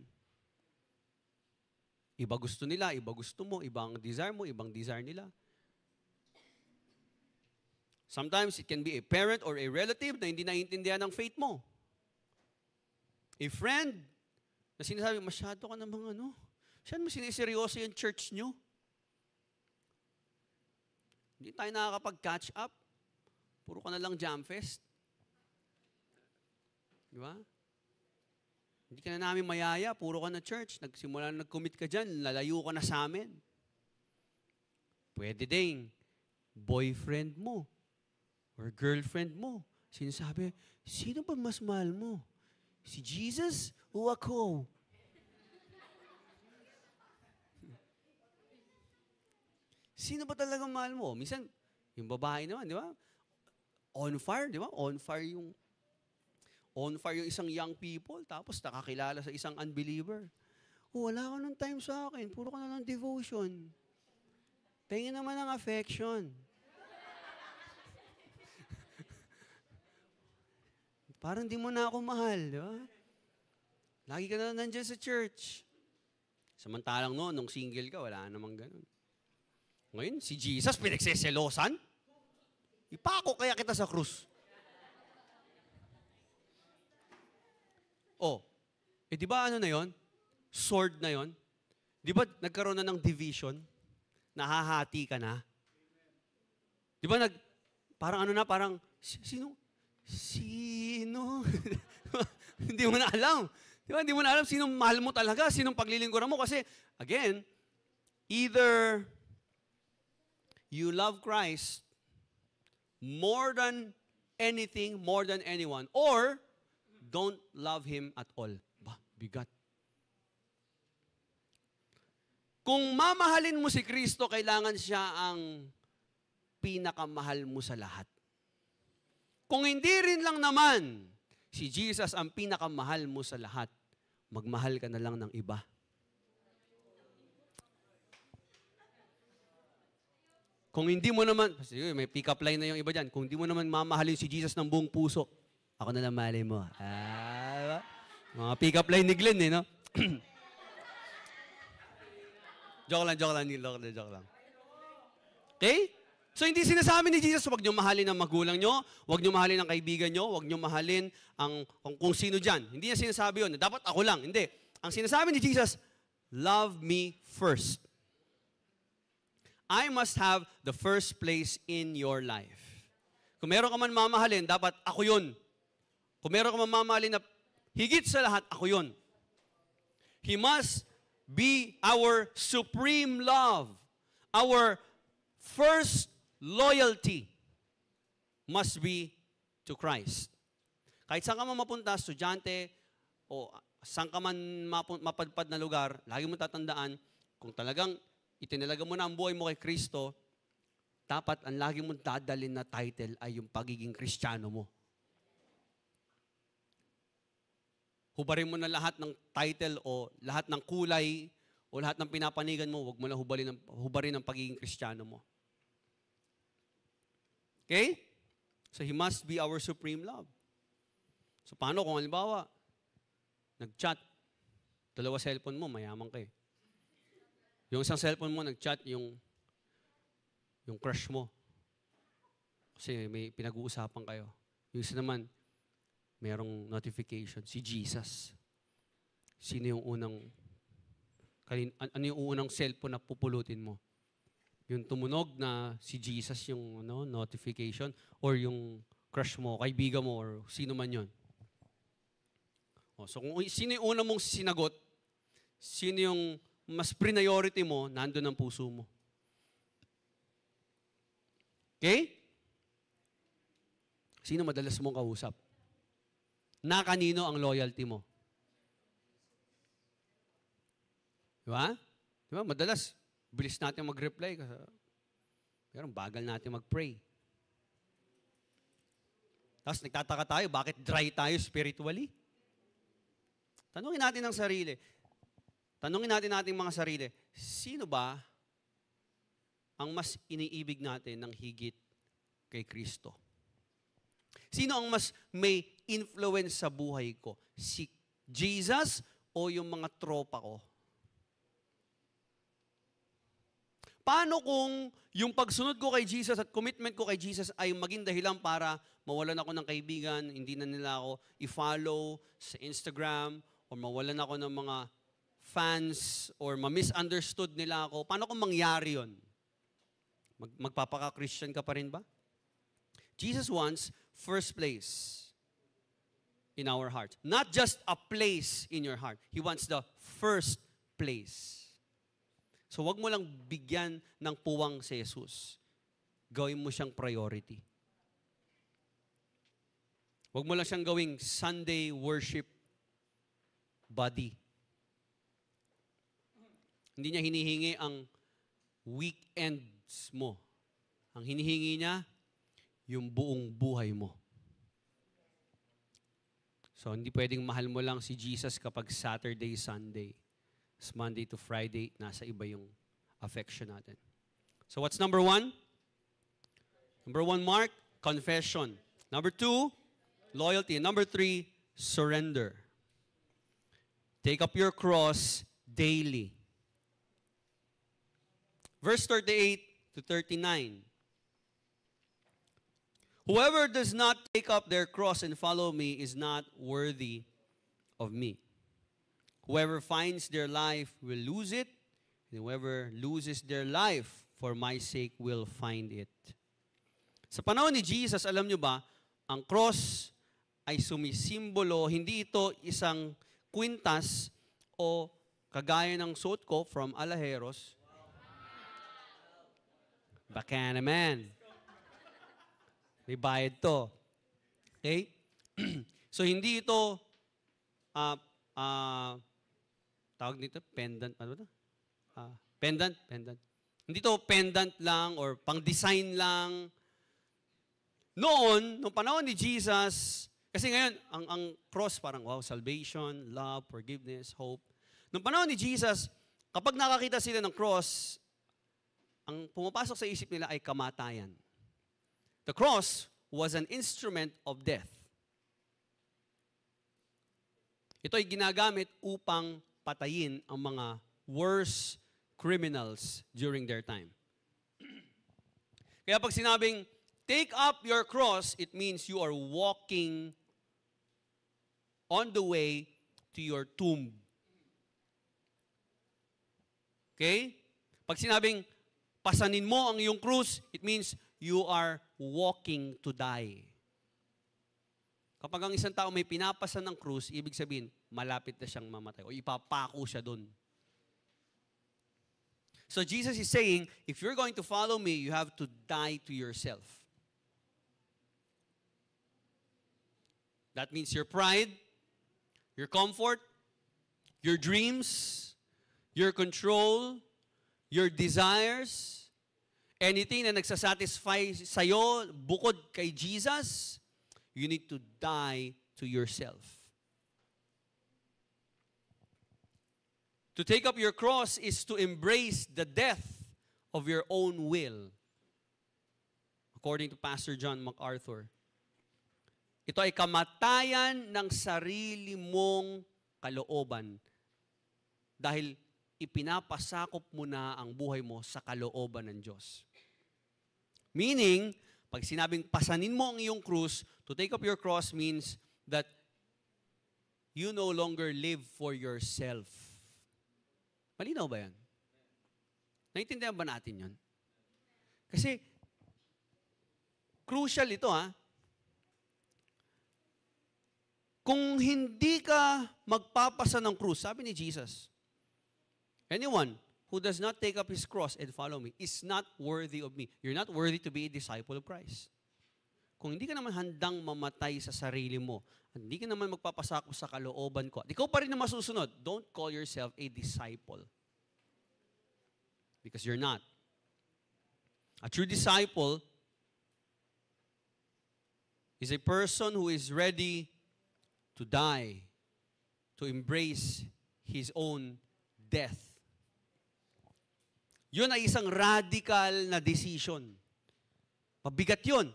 Iba gusto nila, iba gusto mo, ibang desire mo, ibang desire nila. Sometimes it can be a parent or a relative na hindi naiintindihan ng faith mo. A friend na sinasabi, masyado ka namang ano, saan mo siniseryoso yung church nyo? Hindi tayo nakakapag-catch up. Puro ka na lang jam fest. Di ba? Hindi ka na namin mayaya, puro ka na church. Nagsimula na nag-commit ka dyan, lalayo ka na sa amin. Pwede ding, boyfriend mo or girlfriend mo, sinasabi, sino ba mas mahal mo? Si Jesus o ako? Sino ba talagang mahal mo? Minsan, yung babae naman, di ba? On fire, di ba? On fire yung isang young people, tapos nakakilala sa isang unbeliever. Oh, wala ka ng time sa akin, puro ka na ng devotion. Tingin naman ng affection. Parang di mo na ako mahal, di ba? Lagi ka na nandiyan sa church. Samantalang nung single ka, wala namang ganun. Ngayon, si Jesus, pinagseselosan. Ipako kaya kita sa krus. Oh, di ba ano na yon? Sword na yon? Di ba nagkaroon na ng division? Nahahati ka na? Di ba parang ano na, parang, sino? Hindi mo na alam. Di ba? Hindi mo na alam sinong mahal mo talaga, sinong paglilingkuran mo. Kasi, again, either you love Christ more than anything, more than anyone, or don't love Him at all. Ba, bigat. Kung mamahalin mo si Kristo, kailangan siya ang pinakamahal mo sa lahat. Kung hindi rin lang naman, si Jesus ang pinakamahal mo sa lahat, magmahal ka na lang ng iba. Kung hindi mo naman, may pick-up line na yung iba dyan, kung hindi mo naman mamahalin si Jesus ng buong puso, ako na lang mahalin mo. Mga pick-up line ni Glenn, eh, no? Joke lang, Neil. Joke lang. Okay? So, hindi sinasabi ni Jesus, huwag niyo mahalin ang magulang niyo, huwag niyo mahalin ang kaibigan niyo, huwag niyo mahalin kung sino dyan. Hindi niya sinasabi yun. Dapat ako lang. Hindi. Ang sinasabi ni Jesus, love me first. I must have the first place in your life. Kung meron ka man mamahalin, dapat ako yun. Kung meron ka man mamahalin na higit sa lahat, ako yun. He must be our supreme love. Our first loyalty must be to Christ. Kahit saan ka man mapunta, estudyante, o saan ka man mapadpad na lugar, lagi mo tatandaan, kung talagang itinalaga mo na ang buhay mo kay Kristo, dapat ang lagi mong dadalhin na title ay yung pagiging Kristiyano mo. Hubarin mo na lahat ng title o lahat ng kulay o lahat ng pinapanigan mo, huwag mo na hubarin ang pagiging Kristiyano mo. Okay? So He must be our supreme love. So paano kung halimbawa, nag-chat, dalawa cellphone mo, mayaman ka eh. Yung isang cellphone mo, nag-chat yung crush mo. Kasi may pinag-uusapan kayo. Yung isa naman, merong notification, si Jesus. Sino yung ano yung unang cellphone na pupulutin mo? Yung tumunog na si Jesus yung notification or yung crush mo, kaibigan mo, or sino man yun. So kung sino yung una mong sinagot, sino yung mas priority mo, nandun ang puso mo. Okay? Sino madalas mong kausap? Na kanino ang loyalty mo? Diba? Diba? Madalas, bilis natin mag-reply. Pero bagal natin mag-pray. Tapos nagtataka tayo, bakit dry tayo spiritually? Tanungin natin ang sarili. Tanungin natin ating mga sarili, sino ba ang mas iniibig natin ng higit kay Kristo? Sino ang mas may influence sa buhay ko? Si Jesus o yung mga tropa ko? Paano kung yung pagsunod ko kay Jesus at commitment ko kay Jesus ay maging dahilan para mawalan ako ng kaibigan, hindi na nila ako i-follow sa Instagram, o mawalan ako ng mga fans, or ma-misunderstood nila ako? Paano kung mangyari yun? Magpapaka-Christian ka pa rin ba? Jesus wants first place in our heart. Not just a place in your heart. He wants the first place. So wag mo lang bigyan ng puwang si Jesus. Gawin mo siyang priority. Wag mo lang siyang gawing Sunday worship buddy. Hindi niya hinihingi ang weekends mo. Ang hinihingi niya, yung buong buhay mo. So, hindi pwedeng mahal mo lang si Jesus kapag Saturday, Sunday. It's Monday to Friday, nasa iba yung affection natin. So, what's number 1? Number 1, Mark, confession. Number 2, loyalty. And number 3, surrender. Take up your cross daily. Verse 38 to 39. Whoever does not take up their cross and follow me is not worthy of me. Whoever finds their life will lose it, and whoever loses their life for my sake will find it. Sa panahon ni Jesus, alam nyo ba, ang cross ay sumisimbolo, hindi ito isang kwintas o kagaya ng suot ko from Alajeros. Baka naman. May bayad to. Okay? So, hindi ito, tawag nito, pendant, ano ba ito? Pendant. Hindi ito pendant lang or pang-design lang. Noon, nung panahon ni Jesus, kasi ngayon, ang cross parang, wow, salvation, love, forgiveness, hope. Nung panahon ni Jesus, kapag nakakita sila ng cross, ang pumapasok sa isip nila ay kamatayan. The cross was an instrument of death. Ito ay ginagamit upang patayin ang mga worst criminals during their time. Kaya pag sinabing, take up your cross, it means you are walking on the way to your tomb. Okay? Pag sinabing, pasanin mo ang iyong krus, it means you are walking to die. Kapag ang isang tao may pinapasan ng krus, ibig sabihin, malapit na siyang mamatay o ipapako siya doon. So Jesus is saying, if you're going to follow me, you have to die to yourself. That means your pride, your comfort, your dreams, your control, your desires, anything na nagsasatisfy sa'yo bukod kay Jesus, you need to die to yourself. To take up your cross is to embrace the death of your own will. According to Pastor John MacArthur, ito ay kamatayan ng sarili mong kalooban dahil ipinapasakop mo na ang buhay mo sa kalooban ng Diyos. Meaning, pag sinabing pasanin mo ang iyong krus, to take up your cross means that you no longer live for yourself. Malinaw ba yan? Naintindihan ba natin yun? Kasi, crucial ito Kung hindi ka magpapasa ng krus, sabi ni Jesus, anyone who does not take up his cross and follow me is not worthy of me. You're not worthy to be a disciple of Christ. Kung hindi ka naman handang mamatay sa sarili mo, at hindi ka naman magpapasakop sa kalooban ko, at ikaw pa rin na masusunod, don't call yourself a disciple. Because you're not. A true disciple is a person who is ready to die, to embrace his own death. Yun ay isang radical na decision. Mabigat yun.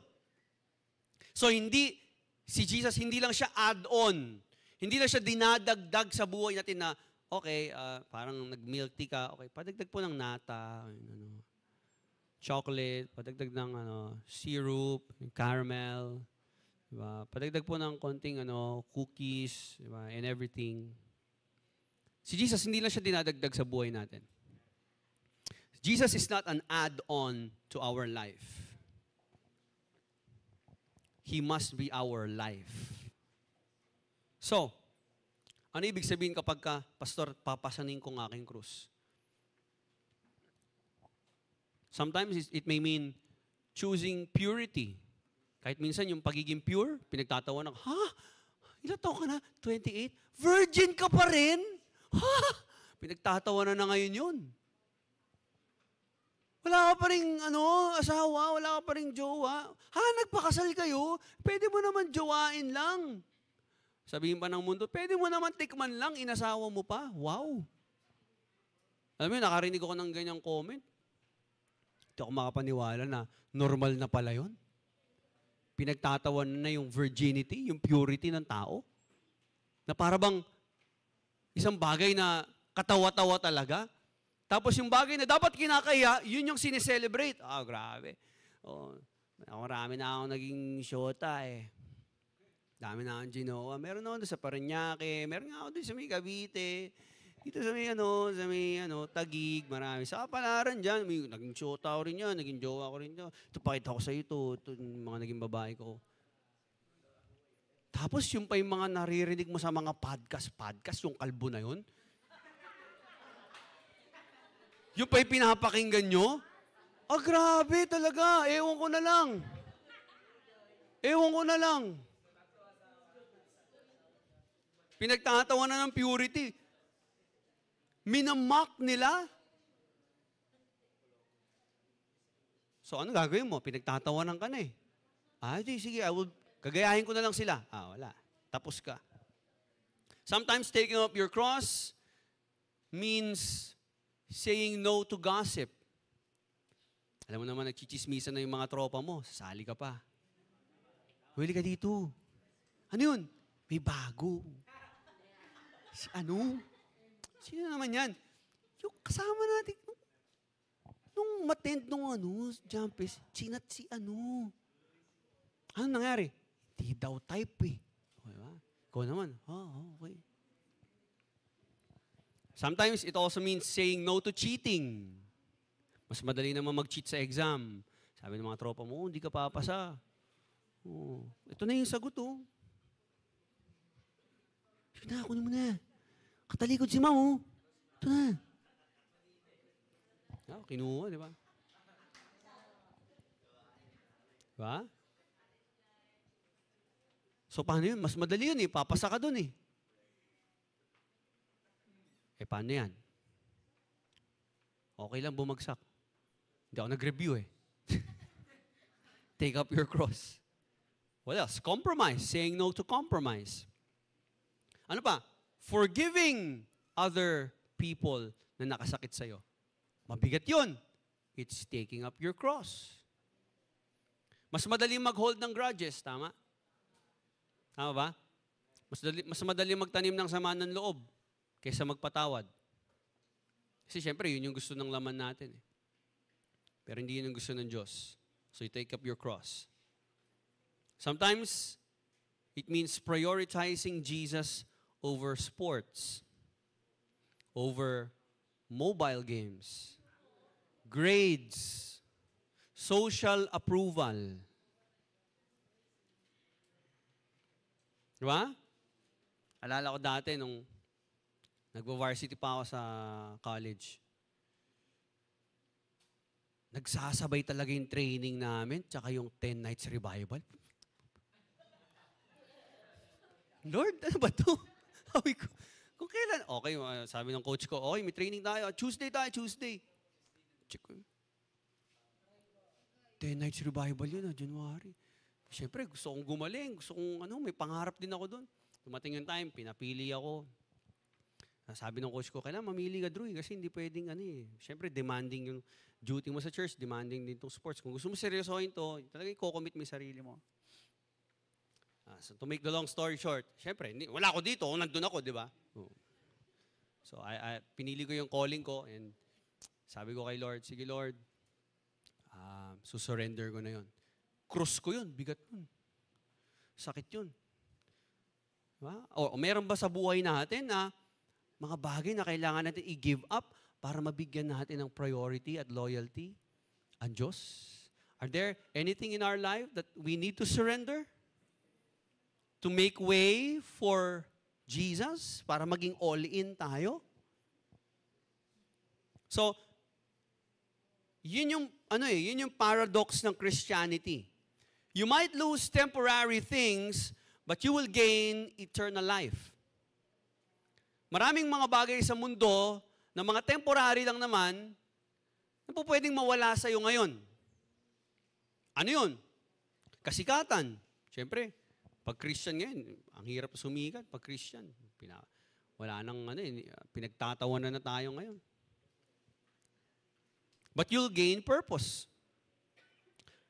So si Jesus, hindi lang siya add-on. Hindi lang siya dinadagdag sa buhay natin na, okay, parang nag-milk tea ka, okay, padagdag po ng nata, chocolate, padagdag ng syrup, caramel, diba? Padagdag po ng konting cookies, diba? And everything. Si Jesus, hindi lang siya dinadagdag sa buhay natin. Jesus is not an add-on to our life. He must be our life. So, ano ibig sabihin kapag Pastor, papasanin ko ng aking krus? Sometimes it may mean choosing purity. Kahit minsan yung pagiging pure, pinagtatawa ng, ilan taon ka na? 28? Virgin ka pa rin? Pinagtatawa na ngayon yun. Wala ka pa rin asawa, wala ka pa rin jowa. Nagpakasal kayo, pwede mo naman jowain lang. Sabihin pa ng mundo, pwede mo naman tikman lang, inasawa mo pa. Wow. Alam mo, nakarinig ako ng ganyang comment. Hindi ako makapaniwala na normal na pala yun. Pinagtatawan na yung virginity, yung purity ng tao. Na para bang isang bagay na katawa-tawa talaga. Tapos yung bagay na dapat kinakaya, yun yung sineselebrate. Grabe. Marami na akong naging shota Dami na akong ginawa. Meron ako doon sa Parañaque, meron nga ako doon sa may Cavite, dito sa may Taguig, marami. Sa Kapalaran dyan, naging shota ko rin yan, naging jowa ko rin yan. Ito, pakita ko sa iyo ito yung mga naging babae ko. Tapos yung pa yung mga naririnig mo sa mga podcast, yung kalbo na yun. Yung pa yung pinapakinggan nyo? Grabe talaga. Ewan ko na lang. Pinagtatawa na ng purity. Minamock nila. So ano gagawin mo? Pinagtatawanan ka na sige, gagayahin ko na lang sila. Wala. Tapos ka. Sometimes taking up your cross means saying no to gossip. Alam mo naman, nagchichismisan na yung mga tropa mo, sasali ka pa. Huli ka dito. Ano yun? May bago. Si ano? Sino naman yan? Yung kasama natin, nung matend nung Jumpers, chinat si ano. Ano nangyari? Hindi daw type eh. Okay ba? Ikaw naman, okay. Sometimes it also means saying no to cheating. Mas madali naman mag-cheat sa exam. Sabi ng mga tropa mo, hindi ka papasa. Ito na yung sagot, Sige na, kunin mo na. Katalikod si ma'am, Ito na. Kinuha, di ba? Diba? So, paano yun? Mas madali yun Papasa ka dun paano yan? Okay lang bumagsak. Hindi ako nag-review Take up your cross. What else? Compromise. Saying no to compromise. Ano pa? Forgiving other people na nakasakit sa'yo. Mabigat yun. It's taking up your cross. Mas madali mag-hold ng grudges, tama? Tama ba? Mas madali magtanim ng sama ng loob kaysa magpatawad. Kasi syempre, yun yung gusto ng laman natin. Pero hindi yun yung gusto ng Diyos. So you take up your cross. Sometimes, it means prioritizing Jesus over sports, over mobile games, grades, social approval. Diba? Alala ko dati nung nagwa-varsity pa ako sa college. Nagsasabay talaga yung training namin tsaka yung 10 nights revival. Lord, ano ba to? Sabi ko, kung kailan, okay, sabi ng coach ko, okay, may training tayo. Tuesday. Check ko. 10 nights revival yun, January. Siyempre, gusto kong gumaling. Gusto kong, may pangarap din ako doon. Dumating yung time, pinapili ako. Sabi ng coach ko, kailangan mamili ka, Drew, kasi hindi pwedeng, Siyempre, demanding yung duty mo sa church, demanding din itong sports. Kung gusto mo seryosohin to, talagang i-commit mo yung sarili mo. So, to make the long story short, siyempre, wala ako dito, nandun ako, di ba? So, pinili ko yung calling ko, and sabi ko kay Lord, sige Lord, susurrender ko na yun. Cross ko yun, bigat yun. Sakit yun. Diba? O meron ba sa buhay natin na mga bagay na kailangan natin i-give up para mabigyan natin ng priority at loyalty ang Diyos? Are there anything in our life that we need to surrender? To make way for Jesus? Para maging all-in tayo? So, yun yung paradox ng Christianity. You might lose temporary things, but you will gain eternal life. Maraming mga bagay sa mundo na mga temporary lang naman na po pwedeng mawala sa iyo ngayon. Ano yun? Kasikatan. Siyempre, pag Christian ngayon, ang hirap sumikat pag Christian. Wala nang pinagtatawanan na tayo ngayon. But you'll gain purpose.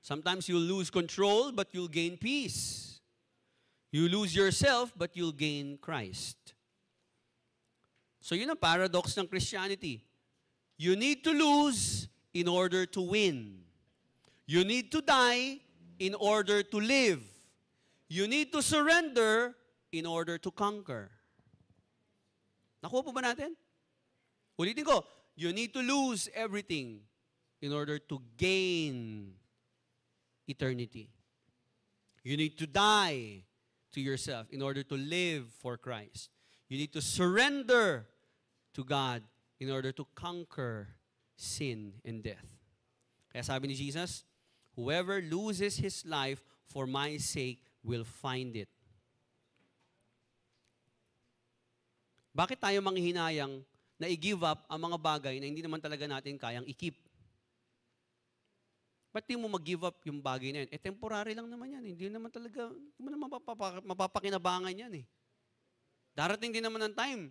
Sometimes you'll lose control, but you'll gain peace. You lose yourself, but you'll gain Christ. So yun ang paradox ng Christianity. You need to lose in order to win. You need to die in order to live. You need to surrender in order to conquer. Nakuha po ba natin? Ulitin ko, you need to lose everything in order to gain eternity. You need to die to yourself in order to live for Christ. You need to surrender to God in order to conquer sin and death. Kaya sabi ni Jesus, whoever loses his life for my sake will find it. Bakit tayo manghihinayang na i-give up ang mga bagay na hindi naman talaga natin kayang i-keep? Ba't di mo mag-give up yung bagay na yan? Temporary lang naman yan. Hindi naman talaga, hindi mo naman mapapakinabangan yan Darating din naman ang time.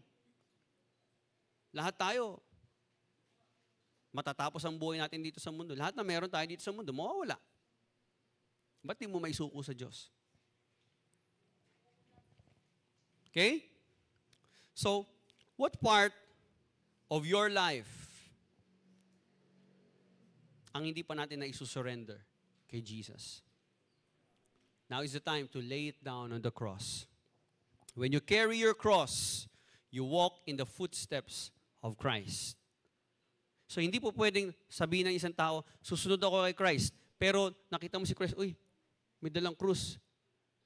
Lahat tayo, matatapos ang buhay natin dito sa mundo. Lahat na meron tayo dito sa mundo, mawawala. Ba't di mo maisuko sa Diyos? Okay? So, what part of your life ang hindi pa natin na isusurrender kay Jesus? Now is the time to lay it down on the cross. When you carry your cross, you walk in the footsteps of Christ. So hindi po pwedeng sabihin ng isang tao, susunod ako kay Christ, pero nakita mo si Christ, uy, may dalang krus.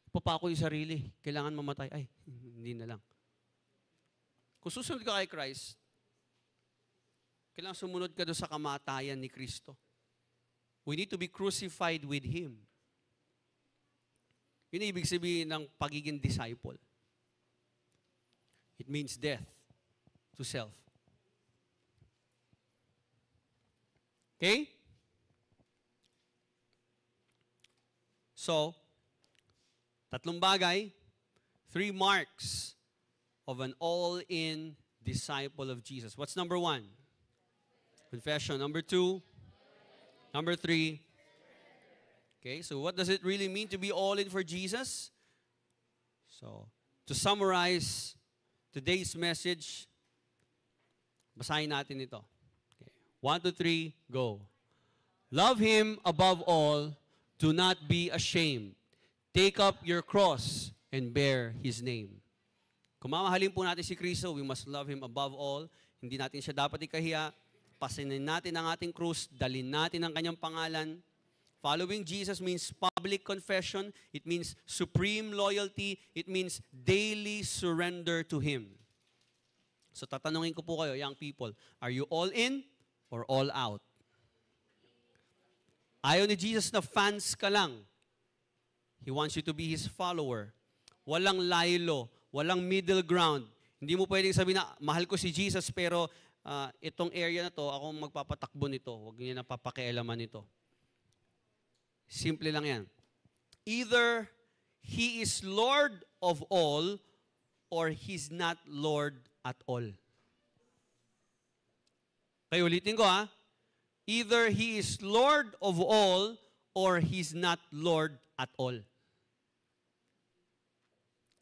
Papako yung sarili. Kailangan mamatay. Ay, hindi na lang. Kung susunod ka kay Christ, kailangan sumunod ka doon sa kamatayan ni Kristo. We need to be crucified with Him. Yun ang ibig sabihin ng pagiging disciple. It means death to self. Okay? So, tatlong bagay, 3 marks of an all-in disciple of Jesus. What's number 1? Confession. Number 2? Number 3? Okay, so what does it really mean to be all-in for Jesus? So, to summarize today's message, basahin natin ito. Okay. 1, 2, 3, go. Love Him above all. Do not be ashamed. Take up your cross and bear His name. Kung mamahalin po natin si Kristo, we must love Him above all. Hindi natin siya dapat ikahiya. Pasinin natin ang ating krus. Dalhin natin ang Kanyang pangalan. Following Jesus means public confession. It means supreme loyalty. It means daily surrender to Him. So tatanungin ko po kayo, young people, are you all in or all out? Ayaw ni Jesus na fans ka lang. He wants you to be His follower. Walang laylo, walang middle ground. Hindi mo pwedeng sabihin na, mahal ko si Jesus, pero itong area na to, ako magpapatakbo nito. Huwag niyo na papakialaman nito. Simple lang yan. Either He is Lord of all, or He's not Lord at all. Kaya ulitin ko ha. Either He is Lord of all, or He's not Lord at all.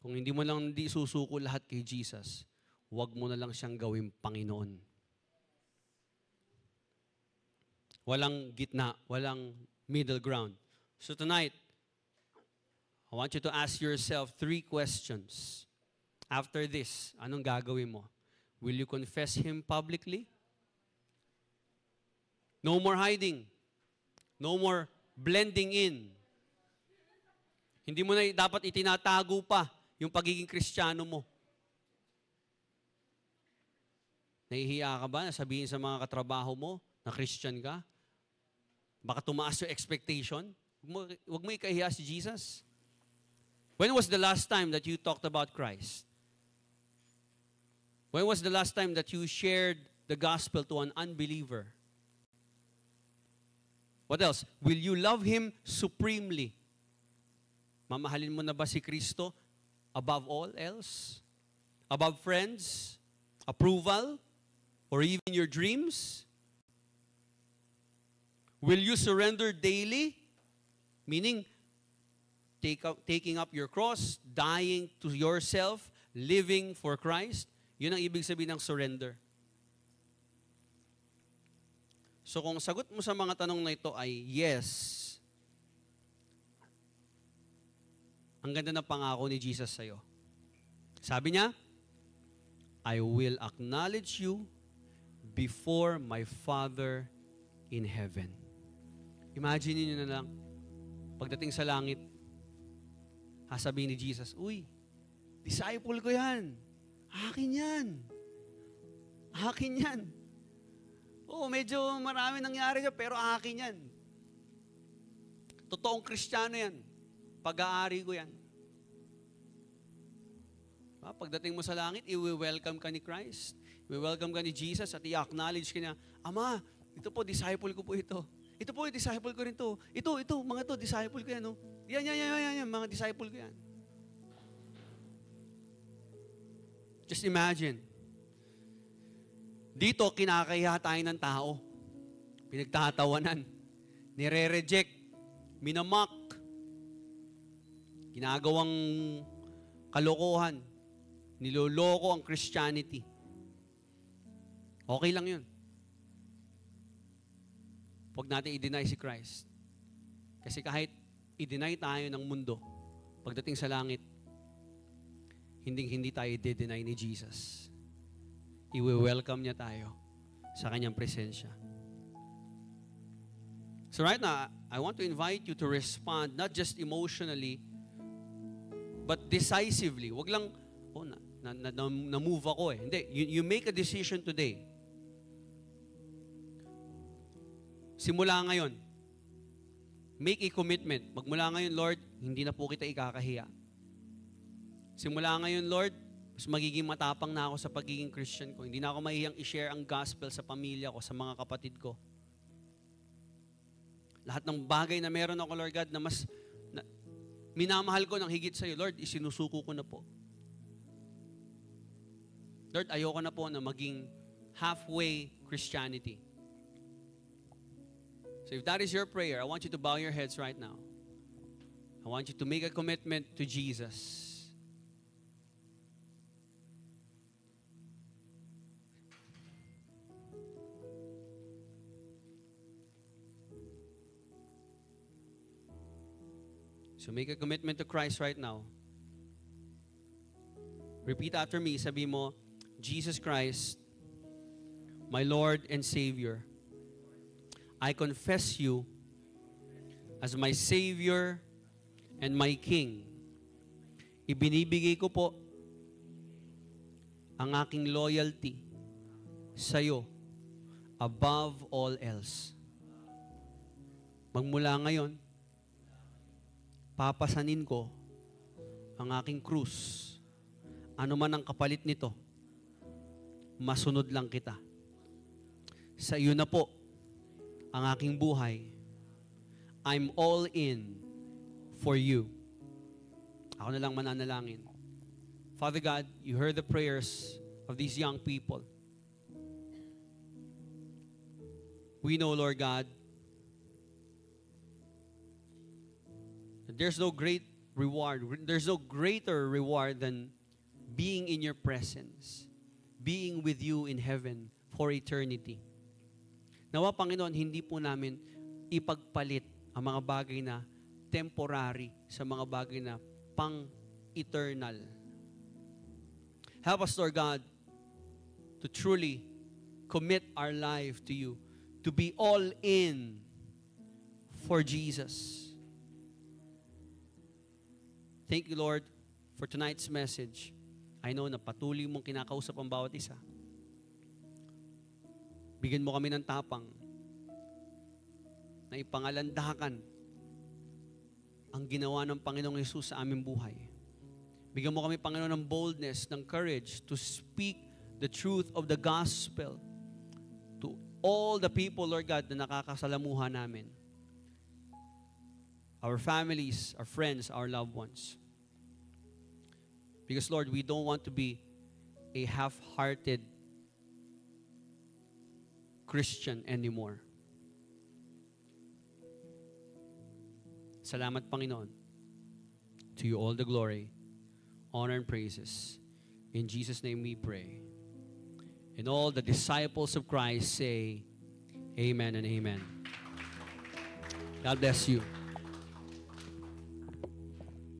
Kung hindi mo lang hindi susuko lahat kay Jesus, huwag mo na lang siyang gawing Panginoon. Walang gitna, walang middle ground. So tonight, I want you to ask yourself 3 questions. After this, anong gagawin mo? Will you confess Him publicly? No more hiding. No more blending in. Hindi mo na dapat itinatago pa yung pagiging Kristiyano mo. Nahihiya ka ba na sabihin sa mga katrabaho mo na Christian ka? Baka tumaas yung expectation? Huwag mo ikahiya si Jesus. When was the last time that you talked about Christ? When was the last time that you shared the gospel to an unbeliever? What else? Will you love Him supremely? Mamahalin mo na ba si Kristo above all else? Above friends? Approval? Or even your dreams? Will you surrender daily? Meaning, taking up your cross, dying to yourself, living for Christ. Yun ang ibig sabihin ng surrender. So kung sagot mo sa mga tanong na ito ay yes, ang ganda ng pangako ni Jesus sa'yo. Sabi niya, I will acknowledge you before my Father in heaven. Imagine niyo na lang, pagdating sa langit, sasabihin ni Jesus, uy, disciple ko yan. Akin yan. Akin yan. Oo, medyo marami nangyari dyan, pero akin yan. Totoong Kristiyano yan. Pag-aari ko yan. Pagdating mo sa langit, i-welcome ka ni Christ. I-welcome ka ni Jesus at i-acknowledge ka niya, Ama, ito po, disciple ko po ito. Ito po, disciple ko rin to. Ito, mga to, disciple ko yan. No? Yan, mga disciple ko yan. Just imagine. Dito, kinakahiya tayo ng tao. Pinagtatawanan. Nire-reject. Minamak. Ginagawang kalokohan. niloloko ang Christianity. Okay lang yun. Huwag natin i-deny si Christ. Kasi kahit i-deny tayo ng mundo, pagdating sa langit, hindi tayo i-deny ni Jesus. I-welcome niya tayo sa kanyang presensya. So right now, I want to invite you to respond, not just emotionally, but decisively. Wag lang, na-move ako eh. Hindi, you make a decision today. Simula ngayon, make a commitment. Magmula ngayon, Lord, hindi na po kita ikakahiya. Simula ngayon, Lord, mas magiging matapang na ako sa pagiging Christian ko. Hindi na ako mahihiyang i-share ang gospel sa pamilya ko, sa mga kapatid ko. Lahat ng bagay na meron ako, Lord God, na mas minamahal ko ng higit sa iyo, Lord, isinusuko ko na po. Lord, ayoko na po na maging halfway Christianity. So if that is your prayer, I want you to bow your heads right now. I want you to make a commitment to Jesus. So make a commitment to Christ right now. Repeat after me. Sabi mo, Jesus Christ, my Lord and Savior, I confess you as my Savior and my King. Ibinibigay ko po ang aking loyalty sa iyo above all else. Magmula ngayon, papasanin ko ang aking krus. Ano man ang kapalit nito, masunod lang kita. Sa iyo na po ang aking buhay. I'm all in for you. Ako na lang mananalangin. Father God, you heard the prayers of these young people. We know, Lord God, that there's no great reward. There's no greater reward than being in your presence, being with you in heaven for eternity. Nawa, Panginoon, hindi po namin ipagpalit ang mga bagay na temporary sa mga bagay na pang-eternal. Help us, Lord God, to truly commit our life to you, to be all in for Jesus. Thank you, Lord, for tonight's message. I know na patuloy mong kinakausap ang bawat isa. Bigyan mo kami ng tapang na ipangalandakan ang ginawa ng Panginoong Hesus sa aming buhay. Bigyan mo kami, Panginoon, ng boldness, ng courage to speak the truth of the gospel to all the people, Lord God, na nakakasalamuha namin. Our families, our friends, our loved ones. Because, Lord, we don't want to be a half-hearted Christian anymore. Salamat, Panginoon. To you all the glory, honor, and praises. In Jesus' name we pray. And all the disciples of Christ say, Amen and amen. God bless you.